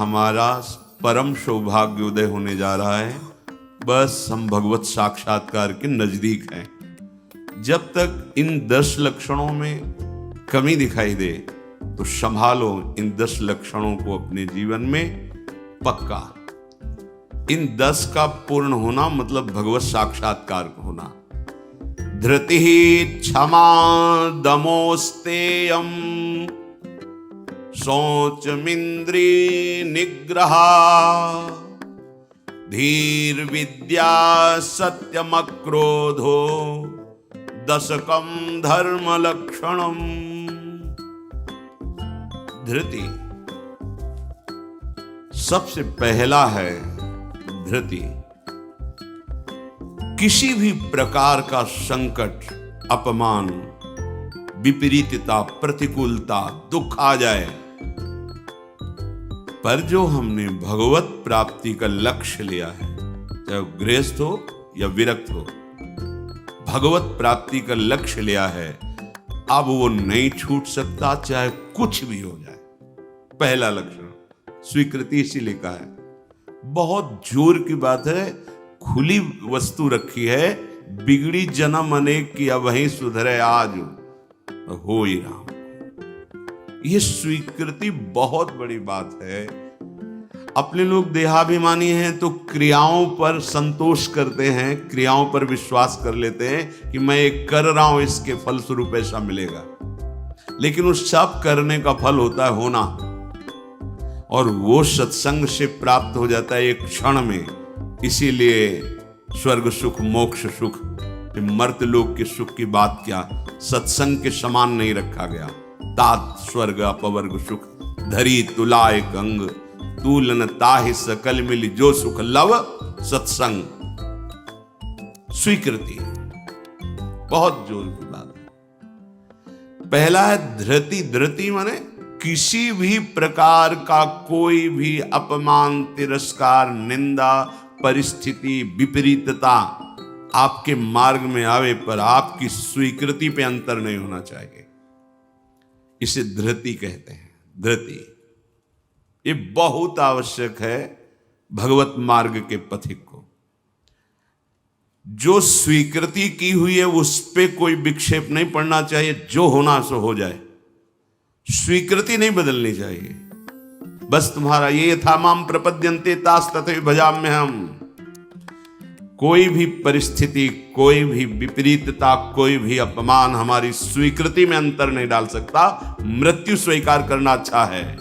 हमारा परम सौभाग्य उदय होने जा रहा है। बस हम भगवत साक्षात्कार के नजदीक हैं। जब तक इन 10 लक्षणों में कमी दिखाई दे तो संभालो इन 10 लक्षणों को अपने जीवन में पक्का। इन 10 का पूर्ण होना मतलब भगवत साक्षात्कार होना। धृति क्षमा दमोस्तेयम शौचमिंद्री निग्रह धीर विद्या सत्यमक्रोधो दशकम धर्म लक्षणम। धृति सबसे पहला है। धृति किसी भी प्रकार का संकट, अपमान, विपरीतता, प्रतिकूलता, दुख आ जाए, पर जो हमने भगवत प्राप्ति का लक्ष्य लिया है, चाहे गृहस्थ हो या विरक्त हो, भगवत प्राप्ति का लक्ष्य लिया है, अब वो नहीं छूट सकता, चाहे कुछ भी हो जाए। पहला लक्षण स्वीकृति इसीलिए कहा है। बहुत जोर की बात है। खुली वस्तु रखी है, बिगड़ी जन्म अनेक की अब वहीं सुधरे आज हो ही रहा। ये स्वीकृति बहुत बड़ी बात है। अपने लोग देहाभिमानी हैं तो क्रियाओं पर संतोष करते हैं, क्रियाओं पर विश्वास कर लेते हैं कि मैं एक कर रहा हूं, इसके फलस्वरूप ऐसा मिलेगा। लेकिन उस सब करने का फल होता है होना, और वो सत्संग से प्राप्त हो जाता है एक क्षण में। इसीलिए स्वर्ग सुख, मोक्ष सुख, मर्त लोक के सुख की बात क्या, सत्संग के समान नहीं रखा गया। तात स्वर्ग अपवर्ग सुख धरी तुला एक अंग, तूलन ताहि सकल मिली जो सुख लव सत्संग। स्वीकृति बहुत जोर की बात है। पहला है धृति। धृति माने किसी भी प्रकार का कोई भी अपमान, तिरस्कार, निंदा, परिस्थिति, विपरीतता आपके मार्ग में आवे पर आपकी स्वीकृति पे अंतर नहीं होना चाहिए। इसे धृति कहते हैं। धृति ये बहुत आवश्यक है भगवत मार्ग के पथिक को। जो स्वीकृति की हुई है उस पे कोई विक्षेप नहीं पड़ना चाहिए, जो होना सो हो जाए। स्वीकृति नहीं बदलनी चाहिए। बस तुम्हारा ये था माम प्रपद्यन्ते तास तथैव भजाम्यहम्। कोई भी परिस्थिति, कोई भी विपरीतता, कोई भी अपमान हमारी स्वीकृति में अंतर नहीं डाल सकता। मृत्यु स्वीकार करना अच्छा है,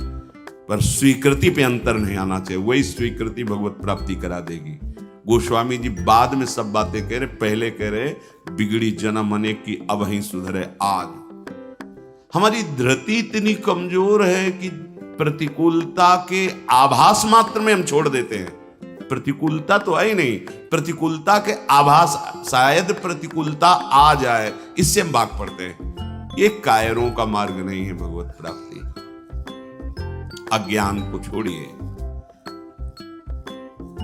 पर स्वीकृति पे अंतर नहीं आना चाहिए। वही स्वीकृति भगवत प्राप्ति करा देगी। गोस्वामी जी बाद में सब बातें कह रहे, पहले कह रहे बिगड़ी जन्म अनेक की अब ही सुधरे आज। हमारी धृति इतनी कमजोर है कि प्रतिकूलता के आभास मात्र में हम छोड़ देते हैं। प्रतिकूलता तो है ही नहीं, प्रतिकूलता के आभास, शायद प्रतिकूलता आ जाए, इससे हम भाग पड़ते हैं। ये कायरों का मार्ग नहीं है भगवत प्राप्ति। अज्ञान को छोड़िए।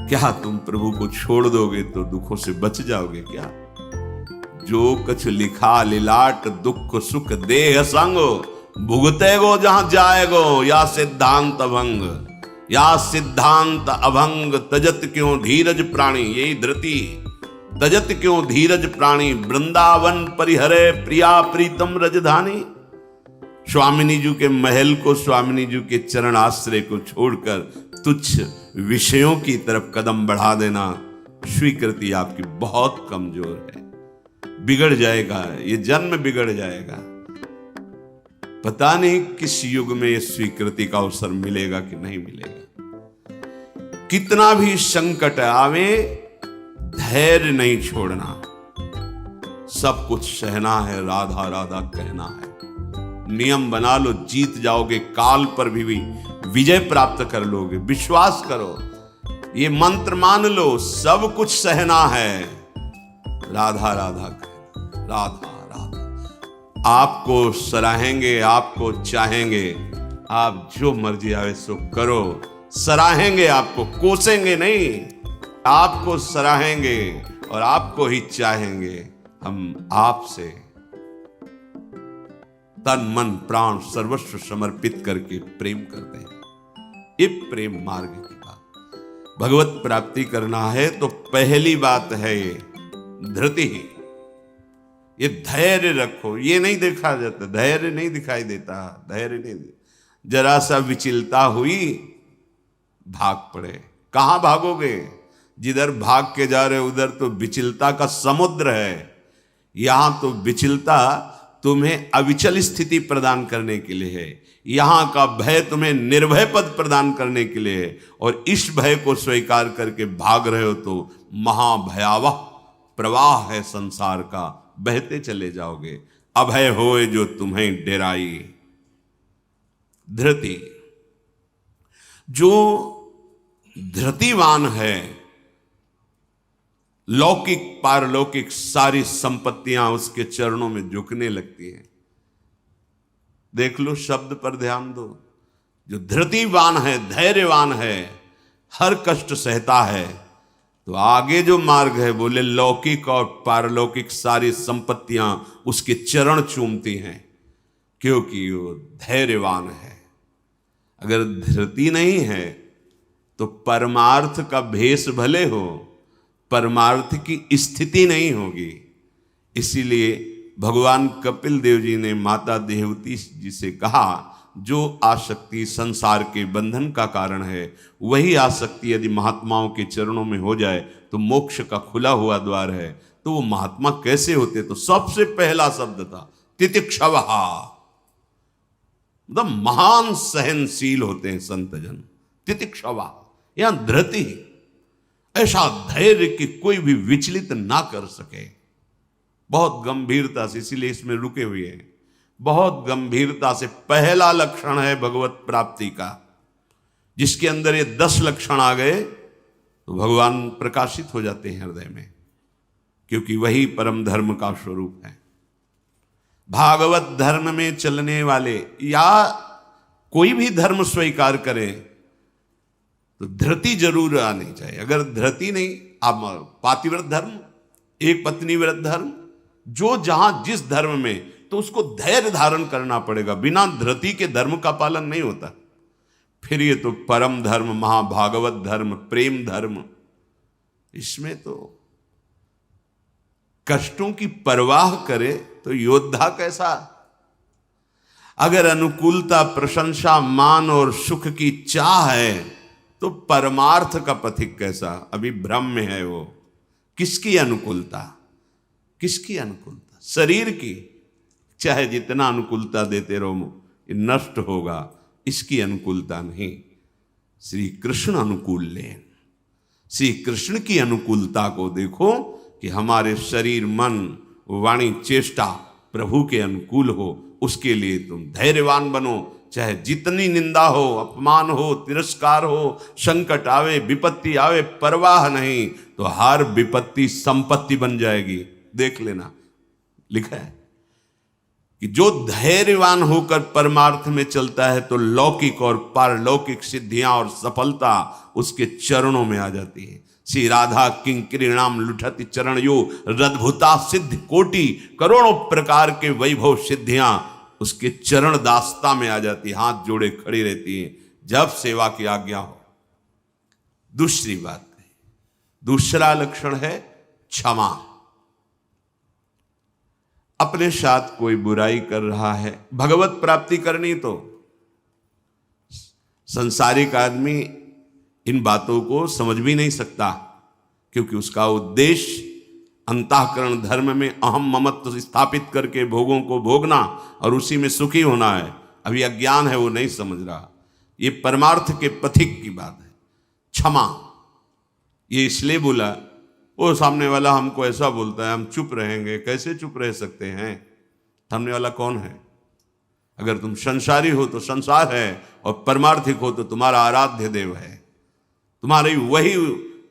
क्या तुम प्रभु को छोड़ दोगे तो दुखों से बच जाओगे क्या? जो कछ लिखा लिलाट दुख सुख देह संग, भुगते गो जहां जाएगो या सिद्धांत अभंग। या सिद्धांत अभंग तजत क्यों धीरज प्राणी। यही धृति। तजत क्यों धीरज प्राणी, वृंदावन परिहरे प्रिया प्रीतम रजधानी। स्वामिनी जी के महल को, स्वामिनी जी के चरण आश्रय को छोड़कर तुच्छ विषयों की तरफ कदम बढ़ा देना, स्वीकृति आपकी बहुत कमजोर है। बिगड़ जाएगा, ये जन्म बिगड़ जाएगा। पता नहीं किस युग में ये स्वीकृति का अवसर मिलेगा कि नहीं मिलेगा। कितना भी संकट आवे, धैर्य नहीं छोड़ना, सब कुछ सहना है, राधा राधा कहना है। नियम बना लो, जीत जाओगे, काल पर भी विजय प्राप्त कर लोगे। विश्वास करो, ये मंत्र मान लो, सब कुछ सहना है, राधा राधा कहना, राधा राधा। आपको सराहेंगे, आपको चाहेंगे, आप जो मर्जी आवे सो करो। सराहेंगे आपको, कोसेंगे नहीं, आपको सराहेंगे और आपको ही चाहेंगे। हम आपसे तन मन प्राण सर्वस्व समर्पित करके प्रेम करते हैं। ये प्रेम मार्ग की बात। भगवत प्राप्ति करना है तो पहली बात है ये धृति, ये धैर्य रखो। ये नहीं देखा जाता, धैर्य नहीं दिखाई देता, धैर्य नहीं। जरा सा विचलता हुई भाग पड़े। कहां भागोगे? जिधर भाग के जा रहे उधर तो विचलता का समुद्र है। यहां तो विचलता तुम्हें अविचल स्थिति प्रदान करने के लिए है, यहां का भय तुम्हें निर्भय पद प्रदान करने के लिए है। और इस भय को स्वीकार करके भाग रहे हो तो महाभयावह प्रवाह है संसार का, बहते चले जाओगे। अभय होए जो तुम्हें डेराई। धृति, जो धृतिवान है, लौकिक पारलौकिक सारी संपत्तियां उसके चरणों में झुकने लगती हैं। देख लो, शब्द पर ध्यान दो। जो धृतिवान है, धैर्यवान है, हर कष्ट सहता है, तो आगे जो मार्ग है बोले लौकिक और पारलौकिक सारी संपत्तियां उसके चरण चूमती हैं, क्योंकि वो धैर्यवान है। अगर धृति नहीं है तो परमार्थ का भेष भले हो, परमार्थ की स्थिति नहीं होगी। इसीलिए भगवान कपिल देव जी ने माता देवहूति जी से कहा, जो आसक्ति संसार के बंधन का कारण है, वही आसक्ति यदि महात्माओं के चरणों में हो जाए तो मोक्ष का खुला हुआ द्वार है। तो वो महात्मा कैसे होते? तो सबसे पहला शब्द था तितिक्षवः, मतलब महान सहनशील होते हैं संत जन। तितिक्षवः, यहां धृति, ऐसा धैर्य कि कोई भी विचलित ना कर सके। बहुत गंभीरता से, इसीलिए इसमें रुके हुए हैं, बहुत गंभीरता से। पहला लक्षण है भगवत प्राप्ति का। जिसके अंदर ये 10 लक्षण आ गए तो भगवान प्रकाशित हो जाते हैं हृदय में, क्योंकि वही परम धर्म का स्वरूप है। भागवत धर्म में चलने वाले या कोई भी धर्म स्वीकार करें तो धृति जरूर आनी चाहिए। अगर धृति नहीं, आप पातिव्रत धर्म, एक पत्नी व्रत धर्म, जो जहां जिस धर्म में, तो उसको धैर्य धारण करना पड़ेगा। बिना धृति के धर्म का पालन नहीं होता। फिर ये तो परम धर्म, महाभागवत धर्म, प्रेम धर्म, इसमें तो कष्टों की परवाह करे तो योद्धा कैसा। अगर अनुकूलता, प्रशंसा, मान और सुख की चाह है तो परमार्थ का पथिक कैसा। अभी भ्रम में है वो। किसकी अनुकूलता? किसकी अनुकूलता? शरीर की। चाहे जितना अनुकूलता देते रहो, ये नष्ट होगा। इसकी अनुकूलता नहीं। श्री कृष्ण अनुकूल लें। श्री कृष्ण की अनुकूलता को देखो कि हमारे शरीर, मन, वाणी, चेष्टा प्रभु के अनुकूल हो। उसके लिए तुम धैर्यवान बनो। चाहे जितनी निंदा हो, अपमान हो, तिरस्कार हो, संकट आवे, विपत्ति आवे, परवाह नहीं। तो हर विपत्ति संपत्ति बन जाएगी। देख लेना, लिखा है कि जो धैर्यवान होकर परमार्थ में चलता है तो लौकिक और पारलौकिक सिद्धियां और सफलता उसके चरणों में आ जाती है। श्री राधा किंकरीणाम लुठति चरण यो रद्भुता सिद्ध कोटि, करोड़ों प्रकार के वैभव सिद्धियां उसके चरण दास्ता में आ जाती, हाथ जोड़े खड़ी रहती हैं जब सेवा की आज्ञा हो। दूसरी बात है, दूसरा लक्षण है क्षमा। अपने साथ कोई बुराई कर रहा है, भगवत प्राप्ति करनी तो संसारिक आदमी इन बातों को समझ भी नहीं सकता, क्योंकि उसका उद्देश्य अंतःकरण धर्म में अहम ममत्व स्थापित करके भोगों को भोगना और उसी में सुखी होना है। अभी अज्ञान है, वो नहीं समझ रहा। ये परमार्थ के पथिक की बात है। क्षमा, ये इसलिए बोला, वो सामने वाला हमको ऐसा बोलता है, हम चुप रहेंगे। कैसे चुप रह सकते हैं? सामने वाला कौन है? अगर तुम संसारी हो तो संसार है, और परमार्थिक हो तो तुम्हारा आराध्य देव है। तुम्हारी वही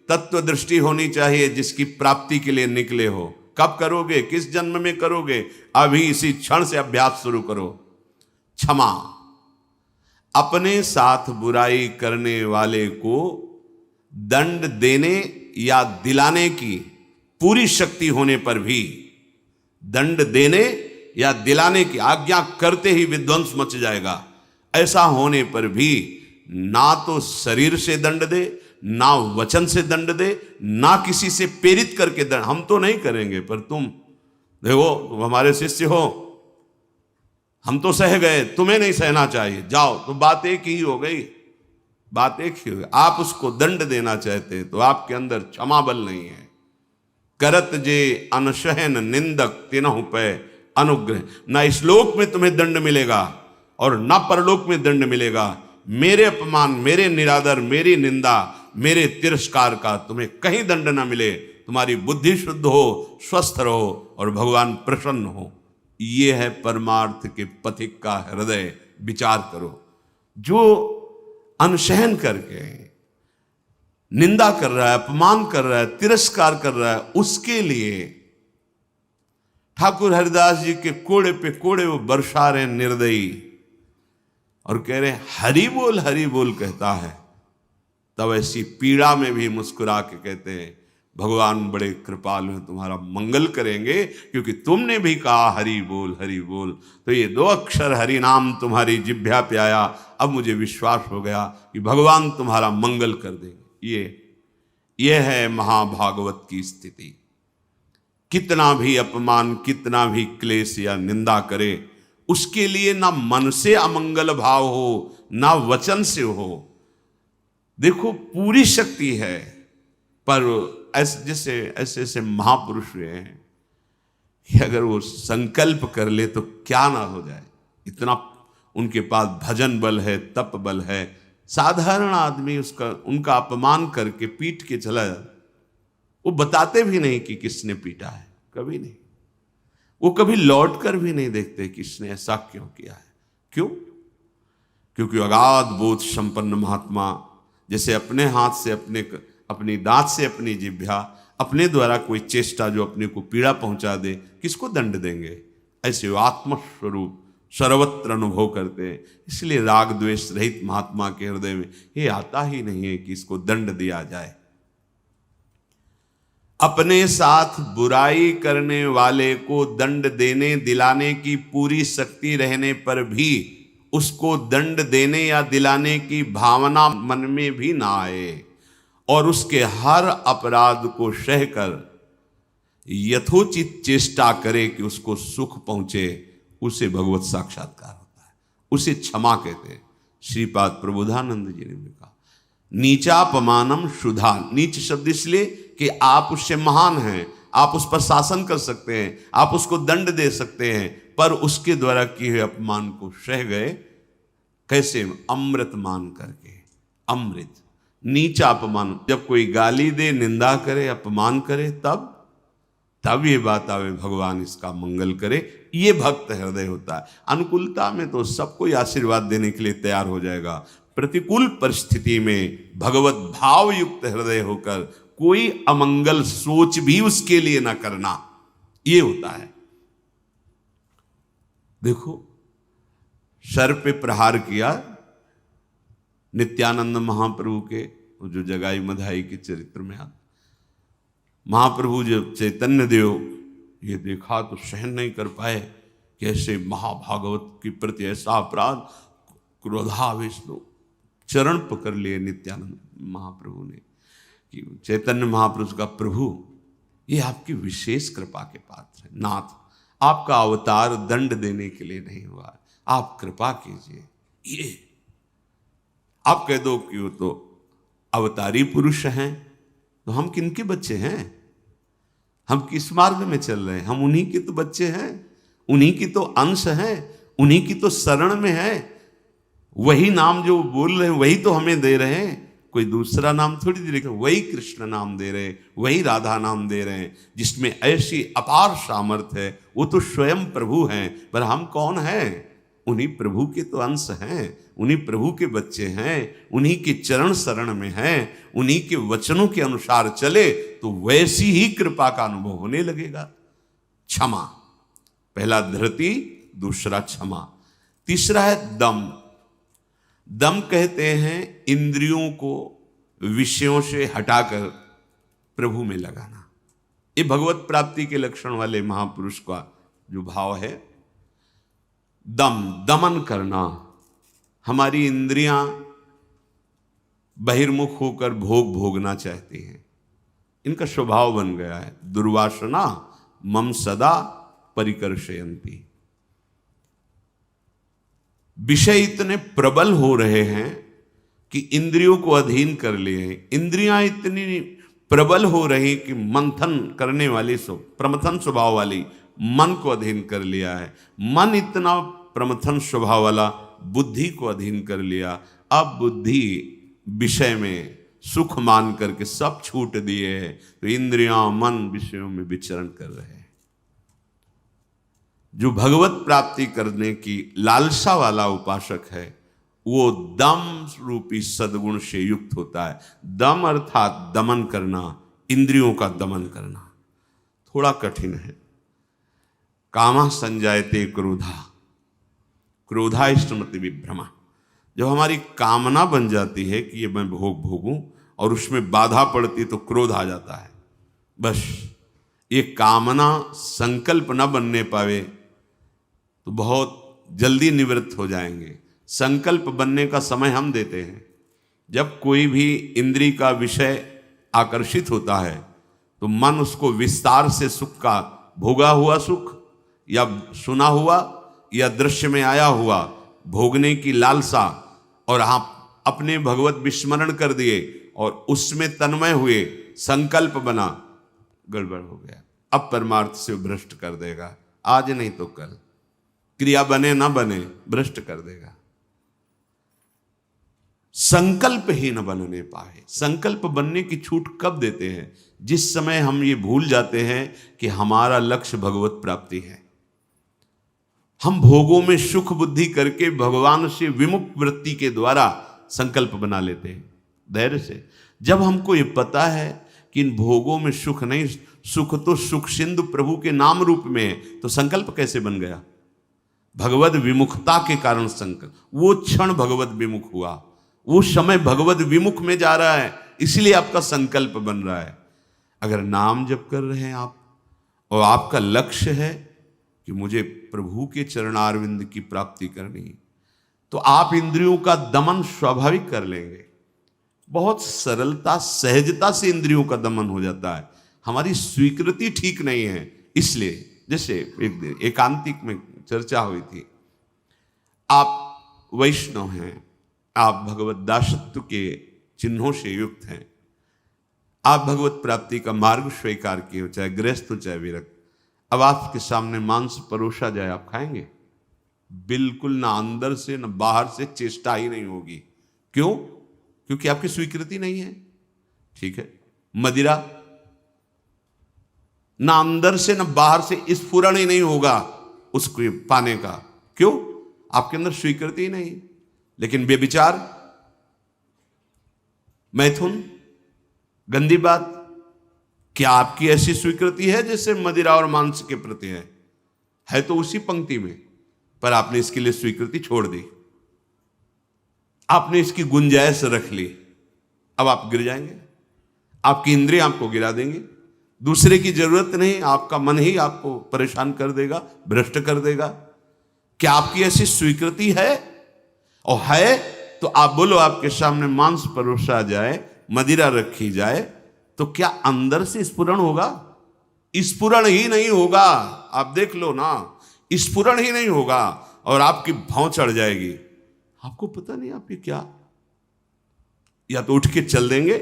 तत्व दृष्टि होनी चाहिए जिसकी प्राप्ति के लिए निकले हो। कब करोगे? किस जन्म में करोगे? अभी इसी क्षण से अभ्यास शुरू करो। क्षमा, अपने साथ बुराई करने वाले को दंड देने या दिलाने की पूरी शक्ति होने पर भी, दंड देने या दिलाने की आज्ञा करते ही विध्वंस मच जाएगा, ऐसा होने पर भी ना तो शरीर से दंड दे, ना वचन से दंड दे, ना किसी से प्रेरित करके दंड। हम तो नहीं करेंगे, पर तुम देखो, तुम हमारे शिष्य हो, हम तो सह गए, तुम्हें नहीं सहना चाहिए, जाओ। तो बात एक ही हो गई, बात एक ही हो गई। आप उसको दंड देना चाहते हैं तो आपके अंदर क्षमा बल नहीं है। करत जे अनशहन निंदक तिनहु पे अनुग्रह। ना इस लोक में तुम्हें दंड मिलेगा और ना परलोक में दंड मिलेगा। मेरे अपमान, मेरे निरादर, मेरी निंदा, मेरे तिरस्कार का तुम्हें कहीं दंड ना मिले। तुम्हारी बुद्धि शुद्ध हो, स्वस्थ रहो और भगवान प्रसन्न हो। ये है परमार्थ के पथिक का हृदय। विचार करो, जो अनशहन करके निंदा कर रहा है, अपमान कर रहा है, तिरस्कार कर रहा है, उसके लिए ठाकुर हरिदास जी के कोड़े पे कोड़े वो बरसा रहे निर्दयी और कह रहे हरि बोल कहता है। तब ऐसी पीड़ा में भी मुस्कुरा के कहते हैं भगवान बड़े कृपालु हैं, तुम्हारा मंगल करेंगे, क्योंकि तुमने भी कहा हरि बोल हरि बोल। तो ये 2 अक्षर हरि नाम तुम्हारी जिह्वा पे आया, अब मुझे विश्वास हो गया कि भगवान तुम्हारा मंगल कर देंगे। ये है महाभागवत की स्थिति। कितना भी अपमान, कितना भी क्लेश या निंदा करे, उसके लिए ना मन से अमंगल भाव हो, ना वचन से हो। देखो, पूरी शक्ति है, पर ऐसे ऐसे महापुरुष हुए हैं कि अगर वो संकल्प कर ले तो क्या ना हो जाए। इतना उनके पास भजन बल है, तप बल है। साधारण आदमी उनका अपमान करके पीट के चला जाता, वो बताते भी नहीं कि किसने पीटा है, कभी नहीं। वो कभी लौट कर भी नहीं देखते किसने ऐसा क्यों किया है। क्यों? क्योंकि अगाध बोध संपन्न महात्मा जैसे अपने हाथ से, अपनी दांत से अपनी जिह्वा, अपने द्वारा कोई चेष्टा जो अपने को पीड़ा पहुंचा दे, किसको दंड देंगे? ऐसे वो आत्मस्वरूप सर्वत्र अनुभव करते हैं। इसलिए राग द्वेष रहित महात्मा के हृदय में ये आता ही नहीं है कि इसको दंड दिया जाए। अपने साथ बुराई करने वाले को दंड देने दिलाने की पूरी शक्ति रहने पर भी उसको दंड देने या दिलाने की भावना मन में भी ना आए और उसके हर अपराध को सहकर यथोचित चेष्टा करे कि उसको सुख पहुंचे, उसे भगवत साक्षात्कार होता है, उसे क्षमा कहते हैं। श्रीपाद प्रबोधानंद जी ने भी कहा, नीचापमानम शुद्धा। नीच शब्द इसलिए कि आप उससे महान हैं, आप उस पर शासन कर सकते हैं, आप उसको दंड दे सकते हैं, पर उसके द्वारा किए हुए अपमान को सह गए। कैसे? अमृत मान करके। अमृत, नीचा अपमान। जब कोई गाली दे, निंदा करे, अपमान करे, तब ये बात आवे भगवान इसका मंगल करे। ये भक्त हृदय होता है। अनुकूलता में तो सब कोई आशीर्वाद देने के लिए तैयार हो जाएगा। प्रतिकूल परिस्थिति में भगवत भाव युक्त हृदय होकर कोई अमंगल सोच भी उसके लिए ना करना, ये होता है। देखो, सर पे प्रहार किया नित्यानंद महाप्रभु के, जो जगाई मधाई के चरित्र में आता। महाप्रभु जब चैतन्य देव ये देखा तो सहन नहीं कर पाए कि ऐसे महाभागवत के प्रति ऐसा अपराध। क्रोधावेश लोग चरण पकड़ लिए नित्यानंद महाप्रभु ने कि चैतन्य महाप्रभु का, प्रभु ये आपकी विशेष कृपा के पात्र है। नाथ, आपका अवतार दंड देने के लिए नहीं हुआ, आप कृपा कीजिए। ये आप कह दो कि वो तो अवतारी पुरुष हैं, तो हम किनके बच्चे हैं? हम किस मार्ग में चल रहे हैं? हम उन्हीं के तो बच्चे हैं, उन्हीं की तो अंश हैं, उन्हीं की तो शरण में है। वही नाम जो बोल रहे हैं वही तो हमें दे रहे हैं, कोई दूसरा नाम थोड़ी दे रहे। वही कृष्ण नाम दे रहे हैं, वही राधा नाम दे रहे हैं, जिसमें ऐसी अपार सामर्थ्य है। वो तो स्वयं प्रभु हैं, पर हम कौन हैं? उन्हीं प्रभु के तो अंश हैं, उन्हीं प्रभु के बच्चे हैं, उन्हीं के चरण शरण में हैं, उन्हीं के वचनों के अनुसार चले तो वैसी ही कृपा का अनुभव होने लगेगा। क्षमा, पहला धृति, दूसरा क्षमा, तीसरा है दम। दम कहते हैं इंद्रियों को विषयों से हटाकर प्रभु में लगाना। ये भगवत प्राप्ति के लक्षण वाले महापुरुष का जो भाव है। दम, दमन करना। हमारी इंद्रियां बहिर्मुख होकर भोग भोगना चाहती हैं। इनका स्वभाव बन गया है। दुर्वासना मम सदा परिकर्षयन्ति। विषय इतने प्रबल हो रहे हैं कि इंद्रियों को अधीन कर लिए हैं। इंद्रियां इतनी प्रबल हो रही कि मंथन करने वाली प्रमथन स्वभाव वाली मन को अधीन कर लिया है। मन इतना प्रमथन स्वभाव वाला बुद्धि को अधीन कर लिया। अब बुद्धि विषय में सुख मान करके सब छूट दिए हैं, तो इंद्रियां मन विषयों में विचरण कर रहे हैं। जो भगवत प्राप्ति करने की लालसा वाला उपासक है वो दम रूपी सद्गुण से युक्त होता है। दम अर्थात दमन करना, इंद्रियों का दमन करना थोड़ा कठिन है। कामा संजायते क्रोधा, क्रोधा स्मृति विभ्रमा। जब हमारी कामना बन जाती है कि ये मैं भोग भोगूं और उसमें बाधा पड़ती तो क्रोध आ जाता है। बस ये कामना संकल्प न बनने पावे तो बहुत जल्दी निवृत्त हो जाएंगे। संकल्प बनने का समय हम देते हैं। जब कोई भी इंद्री का विषय आकर्षित होता है तो मन उसको विस्तार से सुख का, भोगा हुआ सुख या सुना हुआ या दृश्य में आया हुआ भोगने की लालसा, और आप अपने भगवत विस्मरण कर दिए और उसमें तन्मय हुए, संकल्प बना, गड़बड़ हो गया। अब परमार्थ से भ्रष्ट कर देगा। आज नहीं तो कल, क्रिया बने ना बने भ्रष्ट कर देगा। संकल्प ही न बनने पाए। संकल्प बनने की छूट कब देते हैं? जिस समय हम ये भूल जाते हैं कि हमारा लक्ष्य भगवत प्राप्ति है। हम भोगों में सुख बुद्धि करके भगवान से विमुख वृत्ति के द्वारा संकल्प बना लेते हैं धैर्य से। जब हमको ये पता है कि इन भोगों में सुख नहीं, सुख तो सुख सिंधु प्रभु के नाम रूप में है, तो संकल्प कैसे बन गया? भगवद विमुखता के कारण संकल्प। वो क्षण भगवद विमुख हुआ, वो समय भगवद विमुख में जा रहा है, इसलिए आपका संकल्प बन रहा है। अगर नाम जप कर रहे हैं आप और आपका लक्ष्य है कि मुझे प्रभु के चरणारविंद की प्राप्ति करनी, तो आप इंद्रियों का दमन स्वाभाविक कर लेंगे। बहुत सरलता सहजता से इंद्रियों का दमन हो जाता है। हमारी स्वीकृति ठीक नहीं है, इसलिए जैसे एक दिन एकांतिक में चर्चा हुई थी, आप वैष्णव हैं, आप भगवत दासत्व के चिन्हों से युक्त हैं, आप भगवत प्राप्ति का मार्ग स्वीकार किए हो, चाहे गृहस्थ हो चाहे विरक्त। अब आपके सामने मांस परोसा जाए, आप खाएंगे? बिल्कुल ना, अंदर से ना बाहर से चेष्टा ही नहीं होगी। क्यों? क्योंकि आपकी स्वीकृति नहीं है। ठीक है, मदिरा ना अंदर से ना बाहर से स्फुरण ही नहीं होगा उसको पाने का। क्यों? आपके अंदर स्वीकृति ही नहीं। लेकिन बेविचार, मैथुन, गंदी बात, क्या आपकी ऐसी स्वीकृति है जैसे मदिरा और मांस के प्रति है तो उसी पंक्ति में, पर आपने इसके लिए स्वीकृति छोड़ दी, आपने इसकी गुंजाइश रख ली। अब आप गिर जाएंगे, आपकी इंद्रियां आपको गिरा देंगे। दूसरे की जरूरत नहीं, आपका मन ही आपको परेशान कर देगा, भ्रष्ट कर देगा। क्या आपकी ऐसी स्वीकृति है? और है तो आप बोलो, आपके सामने मांस परोसा जाए, मदिरा रखी जाए, तो क्या अंदर से स्फुरण होगा? स्फुरण ही नहीं होगा। आप देख लो ना, स्फुरण ही नहीं होगा और आपकी भौं चढ़ जाएगी। आपको पता नहीं आप ये क्या, या तो उठ के चल देंगे,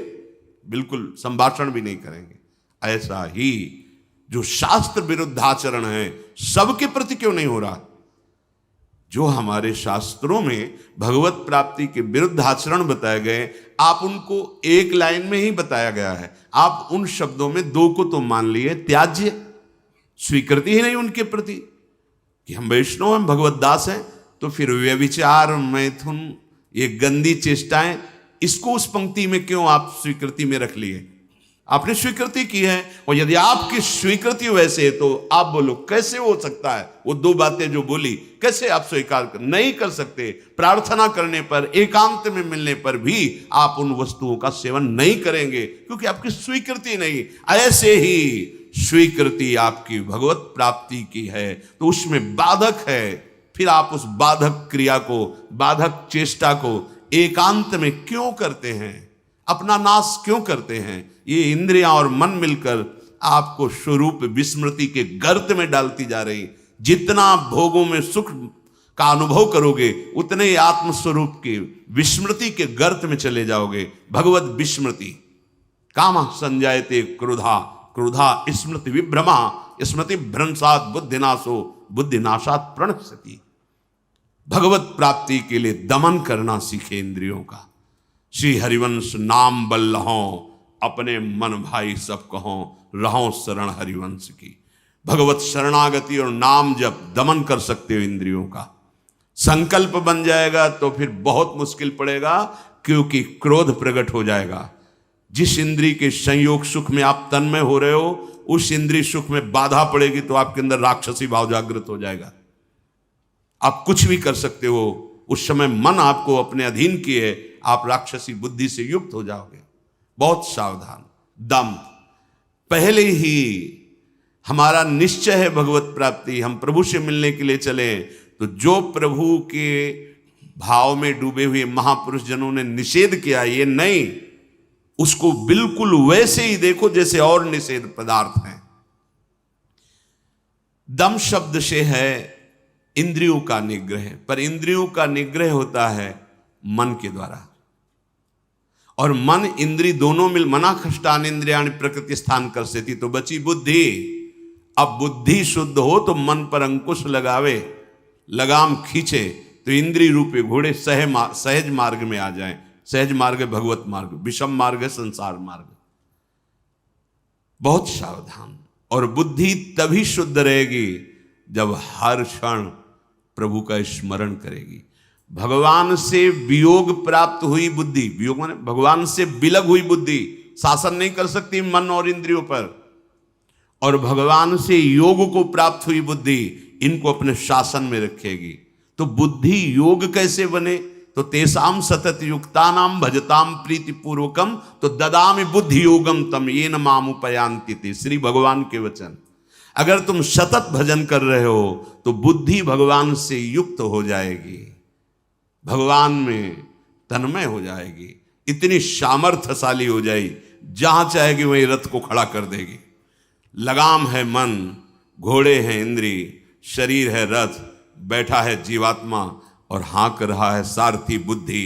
बिल्कुल संभाषण भी नहीं करेंगे। ऐसा ही जो शास्त्र विरुद्ध आचरण है, सबके प्रति क्यों नहीं हो रहा? जो हमारे शास्त्रों में भगवत प्राप्ति के विरुद्ध आचरण बताए गए, आप उनको एक लाइन में ही बताया गया है। आप उन शब्दों में दो को तो मान लिए, त्याज्य, स्वीकृति ही नहीं उनके प्रति कि हम वैष्णव हैं, भगवत दास हैं। तो फिर व्यभिचार, मैथुन, ये गंदी चेष्टाएं, इसको उस पंक्ति में क्यों आप स्वीकृति में रख लिए? आपने स्वीकृति की है, और यदि आपकी स्वीकृति वैसे है तो आप बोलो कैसे हो सकता है? वो दो बातें जो बोली, कैसे आप स्वीकार नहीं कर सकते? प्रार्थना करने पर, एकांत में मिलने पर भी आप उन वस्तुओं का सेवन नहीं करेंगे क्योंकि आपकी स्वीकृति नहीं। ऐसे ही स्वीकृति आपकी भगवत प्राप्ति की है तो उसमें बाधक है, फिर आप उस बाधक क्रिया को, बाधक चेष्टा को एकांत में क्यों करते हैं, अपना नाश क्यों करते हैं? ये इंद्रियां और मन मिलकर आपको स्वरूप विस्मृति के गर्त में डालती जा रही। जितना भोगों में सुख का अनुभव करोगे उतने ही आत्मस्वरूप की विस्मृति के गर्त में चले जाओगे। भगवत विस्मृति, कामः संजायते क्रोधा, क्रोधा स्मृति विभ्रमा, स्मृति भ्रंशात् बुद्धिनाशो, बुद्धिनाशात् प्रणश्यति। भगवत प्राप्ति के लिए दमन करना सीखे इंद्रियों का। श्री हरिवंश नाम बल्लहों, अपने मन भाई सब कहों, रहों शरण हरिवंश की। भगवत शरणागति और नाम जब दमन कर सकते हो इंद्रियों का, संकल्प बन जाएगा तो फिर बहुत मुश्किल पड़ेगा, क्योंकि क्रोध प्रकट हो जाएगा। जिस इंद्री के संयोग सुख में आप तन्मय हो रहे हो, उस इंद्रिय सुख में बाधा पड़ेगी तो आपके अंदर राक्षसी भाव जागृत हो जाएगा। आप कुछ भी कर सकते हो, उस समय मन आपको अपने अधीन किए, आप राक्षसी बुद्धि से युक्त हो जाओगे। बहुत सावधान। दम, पहले ही हमारा निश्चय है भगवत प्राप्ति, हम प्रभु से मिलने के लिए चले, तो जो प्रभु के भाव में डूबे हुए महापुरुष जनों ने निषेध किया, ये नहीं, उसको बिल्कुल वैसे ही देखो जैसे और निषेध पदार्थ हैं। दम शब्द से है इंद्रियों का निग्रह, पर इंद्रियों का निग्रह होता है मन के द्वारा, और मन इंद्री दोनों मिल मना खष्टान इंद्रियाणि प्रकृति स्थान कर सेती, तो बची बुद्धि। अब बुद्धि शुद्ध हो तो मन पर अंकुश लगावे, लगाम खींचे, तो इंद्रिय रूपे घोड़े सहज मार्ग में आ जाएं। सहज मार्ग है भगवत मार्ग, विषम मार्ग है संसार मार्ग। बहुत सावधान। और बुद्धि तभी शुद्ध रहेगी जब हर क्षण प्रभु का स्मरण करेगी। भगवान से वियोग प्राप्त हुई बुद्धि, वियोग माने भगवान से विलग हुई बुद्धि शासन नहीं कर सकती मन और इंद्रियों पर, और भगवान से योग को प्राप्त हुई बुद्धि इनको अपने शासन में रखेगी। तो बुद्धि योग कैसे बने? तो तेसाम सतत युक्तानाम भजताम प्रीति पूर्वकम, तो ददामि बुद्धि योगम तम येन माम उपयान्ति ते। श्री भगवान के वचन। अगर तुम सतत भजन कर रहे हो तो बुद्धि भगवान से युक्त हो जाएगी, भगवान में तन्मय हो जाएगी, इतनी सामर्थ्यशाली हो जाएगी, जहां चाहेगी वहीं रथ को खड़ा कर देगी। लगाम है मन, घोड़े हैं इंद्री, शरीर है रथ, बैठा है जीवात्मा और हाँक रहा है सारथी बुद्धि।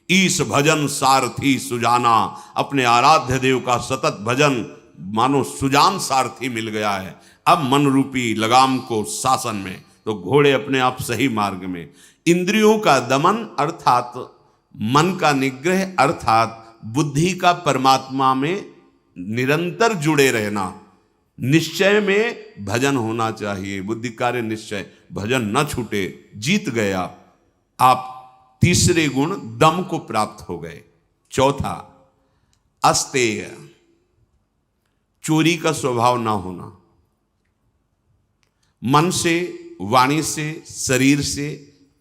ईश भजन सारथी सुजाना, अपने आराध्य देव का सतत भजन मानो सुजान सारथी मिल गया है। अब मन रूपी लगाम को शासन में, तो घोड़े अपने आप सही मार्ग में। इंद्रियों का दमन अर्थात मन का निग्रह, अर्थात बुद्धि का परमात्मा में निरंतर जुड़े रहना। निश्चय में भजन होना चाहिए, बुद्धि कार्य निश्चय, भजन न छूटे। जीत गया आप, तीसरे गुण दम को प्राप्त हो गए। चौथा अस्तेय, चोरी का स्वभाव ना होना। मन से, वाणी से, शरीर से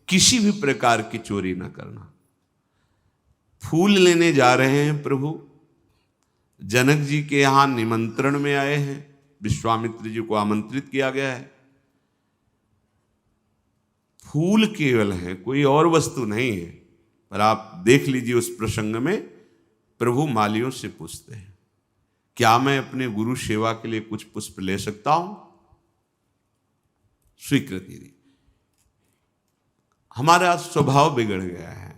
किसी भी प्रकार की चोरी ना करना। फूल लेने जा रहे हैं प्रभु, जनक जी के यहां निमंत्रण में आए हैं, विश्वामित्र जी को आमंत्रित किया गया है। फूल केवल है, कोई और वस्तु नहीं है। पर आप देख लीजिए उस प्रसंग में प्रभु मालियों से पूछते हैं, क्या मैं अपने गुरु सेवा के लिए कुछ पुष्प ले सकता हूं? स्वीकृति दी। हमारा स्वभाव बिगड़ गया है,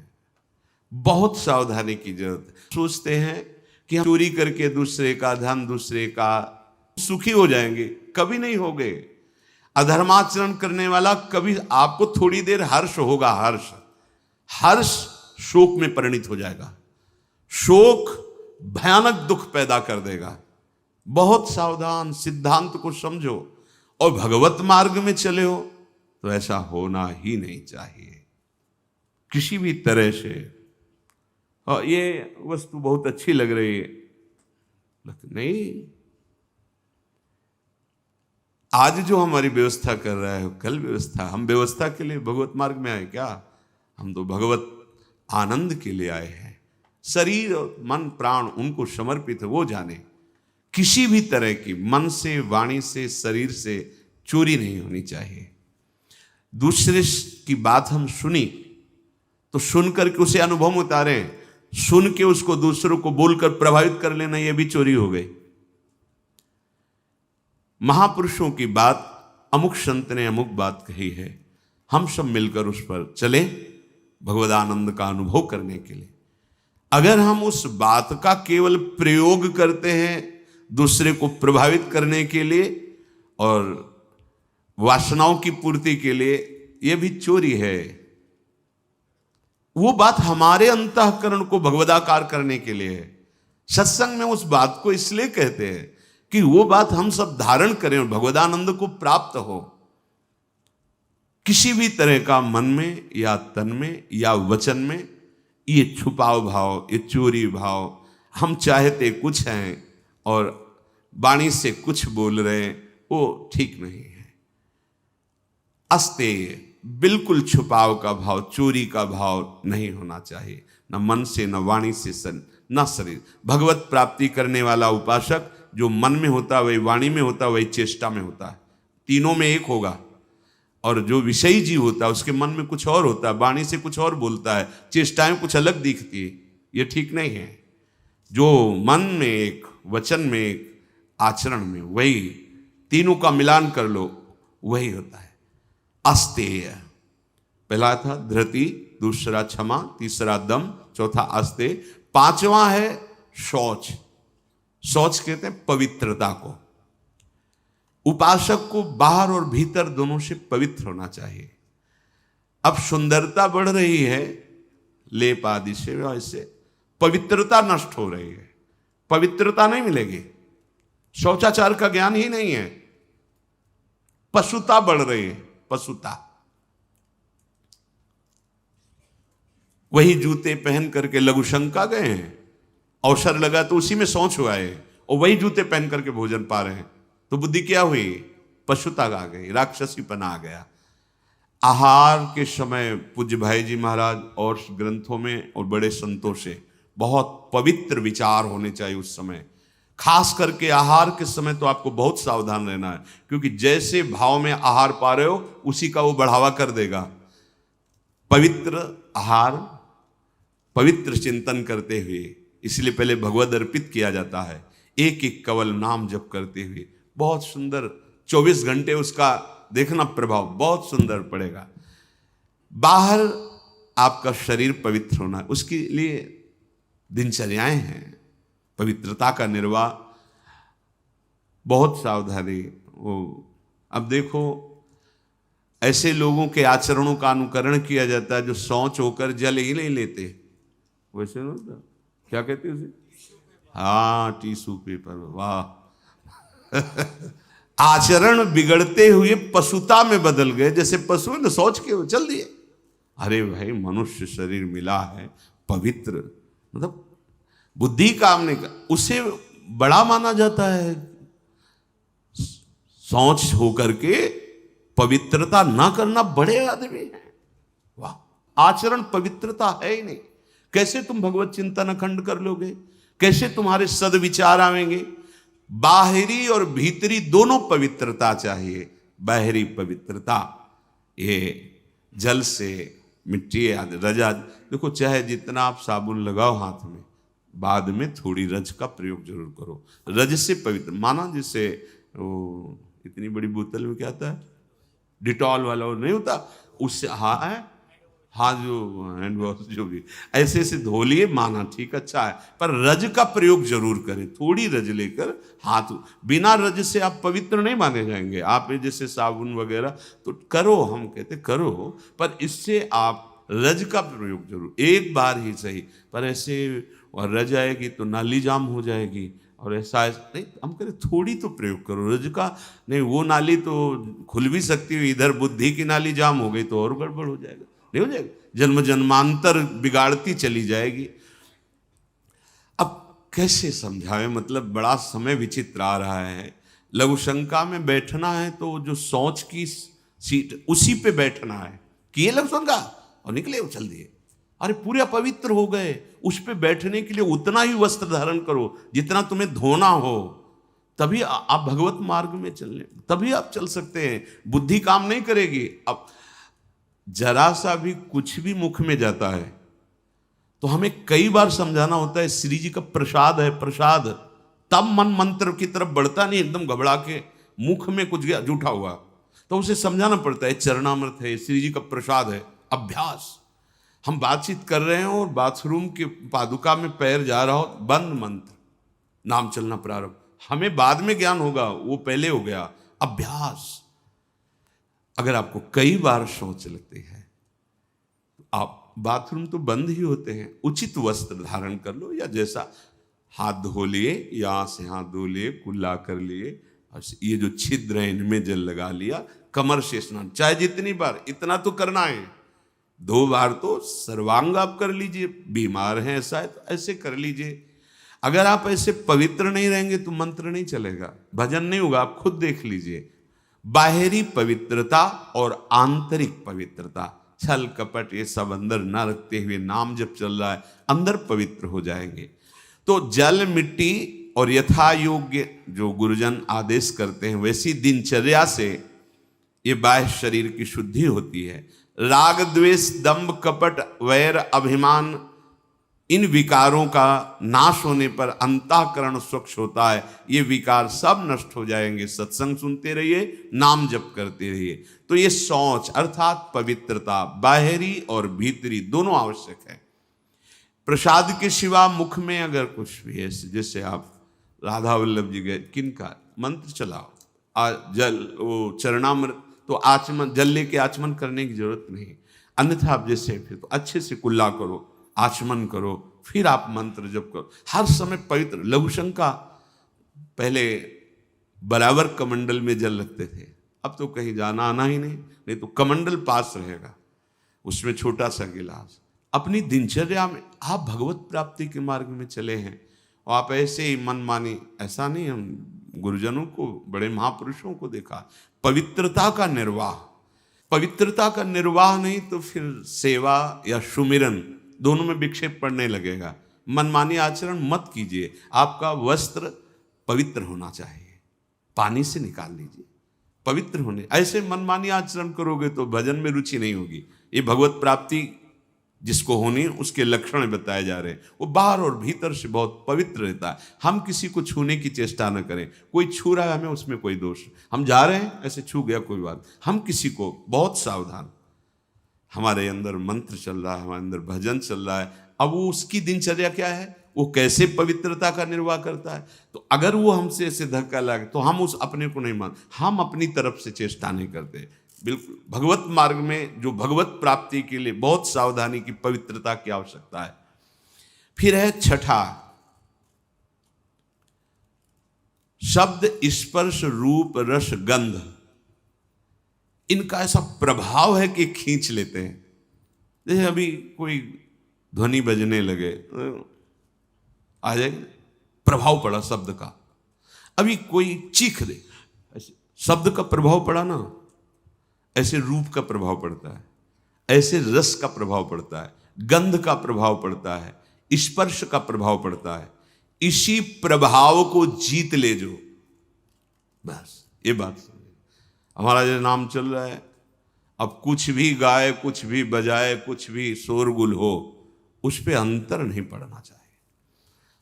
बहुत सावधानी की जरूरत है। सोचते हैं कि हम चोरी करके दूसरे का धन, दूसरे का सुखी हो जाएंगे, कभी नहीं होगे। अधर्माचरण करने वाला कभी, आपको थोड़ी देर हर्ष होगा, हर्ष शोक में परिणित हो जाएगा, शोक भयानक दुख पैदा कर देगा। बहुत सावधान, सिद्धांत को समझो और भगवत मार्ग में चले हो तो ऐसा होना ही नहीं चाहिए किसी भी तरह से। और ये वस्तु बहुत अच्छी लग रही है, लेकिन नहीं, आज जो हमारी व्यवस्था कर रहा है कल व्यवस्था, हम व्यवस्था के लिए भगवत मार्ग में आए क्या? हम तो भगवत आनंद के लिए आए हैं। शरीर और मन प्राण उनको समर्पित है, वो जाने। किसी भी तरह की मन से, वाणी से, शरीर से चोरी नहीं होनी चाहिए। दूसरे की बात हम सुनी तो सुन करके उसे अनुभव में उतारे, सुन के उसको दूसरों को बोलकर प्रभावित कर लेना, यह भी चोरी हो गई। महापुरुषों की बात, अमुक संत ने अमुक बात कही है, हम सब मिलकर उस पर चले भगवदानंद का अनुभव करने के लिए। अगर हम उस बात का केवल प्रयोग करते हैं दूसरे को प्रभावित करने के लिए और वासनाओं की पूर्ति के लिए, यह भी चोरी है। वो बात हमारे अंतःकरण को भगवदाकार करने के लिए है। सत्संग में उस बात को इसलिए कहते हैं कि वो बात हम सब धारण करें और भगवदानंद को प्राप्त हो। किसी भी तरह का मन में या तन में या वचन में ये छुपाव भाव, ये चोरी भाव, हम चाहते कुछ हैं और वाणी से कुछ बोल रहे हैं, वो ठीक नहीं है। अस्तेय, बिल्कुल छुपाव का भाव, चोरी का भाव नहीं होना चाहिए, न मन से, न वाणी से, न शरीर। भगवत प्राप्ति करने वाला उपासक जो मन में होता है वही वाणी में होता है, वही चेष्टा में होता है, तीनों में एक होगा। और जो विषयी जीव होता है उसके मन में कुछ और होता है, वाणी से कुछ और बोलता है, चेष्टाएं कुछ अलग दिखती है, ये ठीक नहीं है। जो मन में एक, वचन में एक, आचरण में, वही तीनों का मिलान कर लो, वही होता है अस्तेय। पहला था धृति, दूसरा क्षमा, तीसरा दम, चौथा अस्तेय, पांचवा है शौच। शौच कहते हैं पवित्रता को। उपासक को बाहर और भीतर दोनों से पवित्र होना चाहिए। अब सुंदरता बढ़ रही है लेप आदि से, वैसे पवित्रता नष्ट हो रही है, पवित्रता नहीं मिलेगी। शौचाचार का ज्ञान ही नहीं है, पशुता बढ़ रही है, पशुता। वही जूते पहन करके लघुशंका गए हैं, अवसर लगा तो उसी में शौच हुआ है, और वही जूते पहन करके भोजन पा रहे हैं, तो बुद्धि क्या हुई? पशुता आ गई, राक्षसीपना आ गया। आहार के समय पूज्य भाई जी महाराज और ग्रंथों में और बड़े संतों से बहुत पवित्र विचार होने चाहिए उस समय। खास करके आहार के समय तो आपको बहुत सावधान रहना है, क्योंकि जैसे भाव में आहार पा रहे हो उसी का वो बढ़ावा कर देगा। पवित्र आहार, पवित्र चिंतन करते हुए, इसलिए पहले भगवद अर्पित किया जाता है, एक एक कवल नाम जप करते हुए। बहुत सुंदर 24 घंटे उसका देखना प्रभाव बहुत सुंदर पड़ेगा। बाहर आपका शरीर पवित्र होना है, उसके लिए दिनचर्याएं हैं, पवित्रता का निर्वाह, बहुत सावधानी। वो अब देखो ऐसे लोगों के आचरणों का अनुकरण किया जाता है जो शौच होकर जल ही नहीं लेते। वैसे ना क्या कहते हैं उसे, हाँ टिश्यू पेपर, वाह। आचरण बिगड़ते हुए पशुता में बदल गए। जैसे पशु ने सोच के चल दिए। अरे भाई, मनुष्य शरीर मिला है पवित्र, मतलब बुद्धि काम नहीं कर, उसे बड़ा माना जाता है। सोच होकर के पवित्रता ना करना बड़े आदमी है, वाह। आचरण पवित्रता है ही नहीं, कैसे तुम भगवत चिंतन अखंड कर लोगे? कैसे तुम्हारे सदविचार आवेंगे? बाहरी और भीतरी दोनों पवित्रता चाहिए। बाहरी पवित्रता ये जल से, मिट्टी आदि, रजा। देखो चाहे जितना आप साबुन लगाओ हाथ में, बाद में थोड़ी रज का प्रयोग जरूर करो। रज से पवित्र माना, जिससे वो इतनी बड़ी बोतल में क्या आता है, डिटॉल वाला वो नहीं होता, उससे हाँ जो हैंड वॉश जो भी ऐसे ऐसे धो लिए, माना ठीक अच्छा है, पर रज का प्रयोग जरूर करें। थोड़ी रज लेकर हाथ, बिना रज से आप पवित्र नहीं माने जाएंगे। आप जैसे साबुन वगैरह तो करो, हम कहते करो, पर इससे आप रज का प्रयोग जरूर, एक बार ही सही, पर ऐसे और रज आएगी तो नाली जाम हो जाएगी, और ऐसा नहीं, हम कहते थोड़ी तो प्रयोग करो रज का। नहीं, वो नाली तो खुल भी सकती है, इधर बुद्धि की नाली जाम हो गई तो और गड़बड़ हो जाएगा, नहीं हो जाएगा, जन्म जन्मांतर बिगाड़ती चली जाएगी। अब कैसे समझावे, मतलब बड़ा समय विचित्र आ रहा है। लघु शंका में बैठना है तो जो सोच की सीट उसी पे बैठना है, किए लघु शंका और निकले चल दिए। अरे पूरे पवित्र हो गए, उस पे बैठने के लिए उतना ही वस्त्र धारण करो जितना तुम्हें धोना हो, तभी आप भगवत मार्ग में चलने, तभी आप चल सकते हैं। बुद्धि काम नहीं करेगी। अब जरा सा भी कुछ भी मुख में जाता है तो हमें कई बार समझाना होता है, श्री जी का प्रसाद है, प्रसाद। तब मन मंत्र की तरफ बढ़ता नहीं, एकदम घबरा के मुख में कुछ गया जूठा हुआ तो उसे समझाना पड़ता है, चरणामृत है, श्री जी का प्रसाद है। अभ्यास। हम बातचीत कर रहे हैं और बाथरूम के पादुका में पैर जा रहा हो, बंद मंत्र, नाम चलना प्रारंभ। हमें बाद में ज्ञान होगा, वो पहले हो गया। अभ्यास। अगर आपको कई बार शौच लगती है, आप बाथरूम तो बंद ही होते हैं, उचित वस्त्र धारण कर लो, या जैसा हाथ धो लिए, यहाँ से हाथ धो लिए, कुल्ला कर लिए, और ये जो छिद्र है इनमें जल लगा लिया, कमर से स्नान, चाहे जितनी बार, इतना तो करना है। 2 बार तो सर्वांग आप कर लीजिए, बीमार हैं ऐसा है तो ऐसे कर लीजिए। अगर आप ऐसे पवित्र नहीं रहेंगे तो मंत्र नहीं चलेगा, भजन नहीं होगा। आप खुद देख लीजिए, बाहरी पवित्रता और आंतरिक पवित्रता, छल कपट ये सब अंदर ना रखते हुए नाम जब चल रहा है, अंदर पवित्र हो जाएंगे। तो जल, मिट्टी और यथा योग्य जो गुरुजन आदेश करते हैं वैसी दिनचर्या से ये बाह्य शरीर की शुद्धि होती है। राग, द्वेष, दंभ, कपट, वैर, अभिमान, इन विकारों का नाश होने पर अंतःकरण स्वच्छ होता है। ये विकार सब नष्ट हो जाएंगे। सत्संग सुनते रहिए, नाम जप करते रहिए। तो ये शौच अर्थात पवित्रता, बाहरी और भीतरी दोनों आवश्यक है। प्रसाद के सिवा मुख में अगर कुछ भी है, जैसे आप राधा वल्लभ जी गए, किनका मंत्र चलाओ, जल, वो चरणामृत, तो आचमन, जल लेके आचमन करने की जरूरत नहीं। अन्यथा आप जैसे फिर तो अच्छे से कुल्ला करो, आचमन करो, फिर आप मंत्र जप करो। हर समय पवित्र। लघुशंका पहले बराबर कमंडल में जल रखते थे, अब तो कहीं जाना आना ही नहीं तो कमंडल पास रहेगा, उसमें छोटा सा गिलास। अपनी दिनचर्या में आप भगवत प्राप्ति के मार्ग में चले हैं और आप ऐसे ही मनमानी, ऐसा नहीं। हम गुरुजनों को, बड़े महापुरुषों को देखा, पवित्रता का निर्वाह। पवित्रता का निर्वाह नहीं तो फिर सेवा या सुमिरन दोनों में विक्षेप पड़ने लगेगा। मनमानी आचरण मत कीजिए। आपका वस्त्र पवित्र होना चाहिए, पानी से निकाल लीजिए, पवित्र होने। ऐसे मनमानी आचरण करोगे तो भजन में रुचि नहीं होगी। ये भगवत प्राप्ति जिसको होनी उसके लक्षण बताए जा रहे हैं। वो बाहर और भीतर से बहुत पवित्र रहता है। हम किसी को छूने की चेष्टा न करें। कोई छू रहा है हमें, उसमें कोई दोष, हम जा रहे हैं ऐसे छू गया कोई बात, हम किसी को बहुत सावधान। हमारे अंदर मंत्र चल रहा है, हमारे अंदर भजन चल रहा है। अब वो उसकी दिनचर्या क्या है, वो कैसे पवित्रता का निर्वाह करता है। तो अगर वो हमसे ऐसे धक्का लगे तो हम उस अपने को नहीं मान, हम अपनी तरफ से चेष्टा नहीं करते। बिल्कुल भगवत मार्ग में जो भगवत प्राप्ति के लिए बहुत सावधानी की, पवित्रता की आवश्यकता है। फिर है छठा, शब्द, स्पर्श, रूप, रस, गंध। इनका ऐसा प्रभाव है कि खींच लेते हैं। जैसे अभी कोई ध्वनि बजने लगे, आ जाएगा, प्रभाव पड़ा शब्द का। अभी कोई चीख दे, ऐसे शब्द का प्रभाव पड़ा ना, ऐसे रूप का प्रभाव पड़ता है, ऐसे रस का प्रभाव पड़ता है, गंध का प्रभाव पड़ता है, स्पर्श का प्रभाव पड़ता है। इसी प्रभाव को जीत ले जो, बस ये बात। हमारा जो नाम चल रहा है, अब कुछ भी गाए, कुछ भी बजाए, कुछ भी शोरगुल हो, उस पे अंतर नहीं पड़ना चाहिए।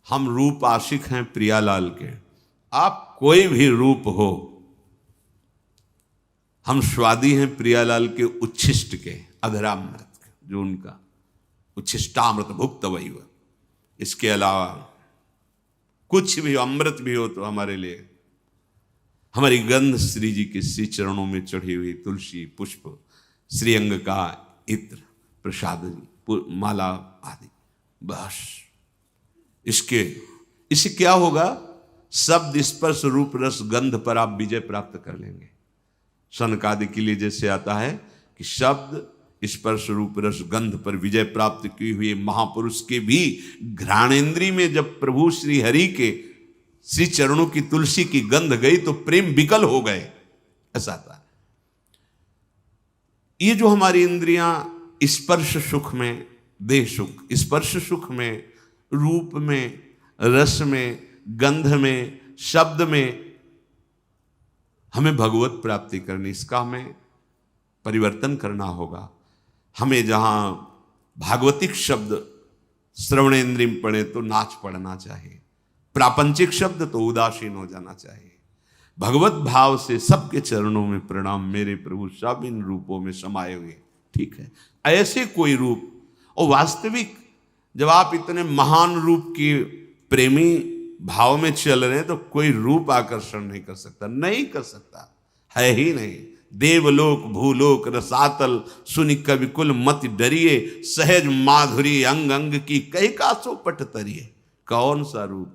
हम रूप आशिक हैं प्रियालाल के, आप कोई भी रूप हो, हम स्वादी हैं प्रियालाल के उच्छिष्ट के, अधरामृत के, जो उनका उच्छिष्टामृत भुक्त वही हुआ। इसके अलावा कुछ भी अमृत भी हो तो हमारे लिए, हमारी गंध श्री जी के श्री चरणों में चढ़ी हुई तुलसी, पुष्प, श्रीअंग का इत्र, प्रसाद, माला आदि, बस। इससे क्या होगा, शब्द, स्पर्श, रूप, रस, गंध पर आप विजय प्राप्त कर लेंगे। सनकादि के लिए जैसे आता है कि शब्द, स्पर्श, रूप, रस, गंध पर विजय प्राप्त की हुई महापुरुष के भी घ्राणेन्द्रिय में जब प्रभु श्री हरि के श्री चरणों की तुलसी की गंध गई तो प्रेम विकल हो गए, ऐसा था। ये जो हमारी इंद्रियां स्पर्श सुख में, देह सुख, स्पर्श सुख में, रूप में, रस में, गंध में, शब्द में हमें भगवत प्राप्ति करनी, इसका हमें परिवर्तन करना होगा। हमें जहां भागवतिक शब्द श्रवणेन्द्रिय में पढ़े तो नाच पढ़ना चाहिए, प्रापंचिक शब्द तो उदासीन हो जाना चाहिए। भगवत भाव से सबके चरणों में प्रणाम, मेरे प्रभु सब इन रूपों में समाये हुए। ठीक है, ऐसे कोई रूप, और वास्तविक जब आप इतने महान रूप के प्रेमी भाव में चल रहे हैं तो कोई रूप आकर्षण नहीं कर सकता, नहीं कर सकता, है ही नहीं। देवलोक भूलोक रसातल सुनि कवि कुल मत डरिए, सहज माधुरी अंग अंग की कई कासो पट तरिए। कौन सा रूप?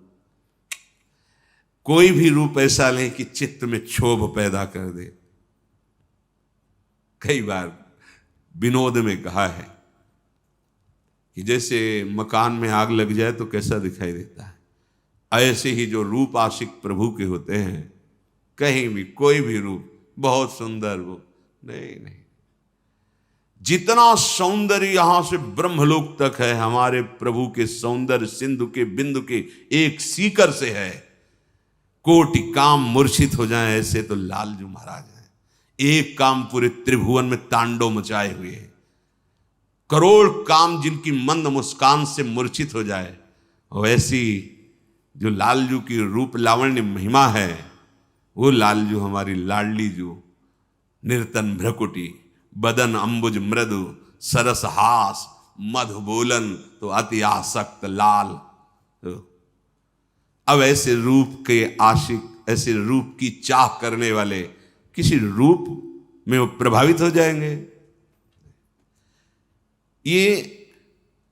कोई भी रूप ऐसा नहीं कि चित्त में क्षोभ पैदा कर दे। कई बार विनोद में कहा है कि जैसे मकान में आग लग जाए तो कैसा दिखाई देता है, ऐसे ही जो रूप आशिक प्रभु के होते हैं, कहीं भी कोई भी रूप बहुत सुंदर वो नहीं। जितना सौंदर्य यहां से ब्रह्मलोक तक है, हमारे प्रभु के सौंदर्य सिंधु के बिंदु के एक सीकर से है। कोटि काम मूर्छित हो जाए ऐसे तो लालजू महाराज हैं। एक काम पूरे त्रिभुवन में तांडव मचाए हुए है। करोड़ काम जिनकी मंद मुस्कान से मूर्छित हो जाए, वैसी जो लालजू की रूप लावण्य महिमा है, वो लालजू हमारी लाडली जो निर्तन भ्रकुटी, बदन अंबुज मृदु, सरस हास, मधु बोलन तो अति आसक्त लाल। अब ऐसे रूप के आशिक, ऐसे रूप की चाह करने वाले किसी रूप में वो प्रभावित हो जाएंगे। ये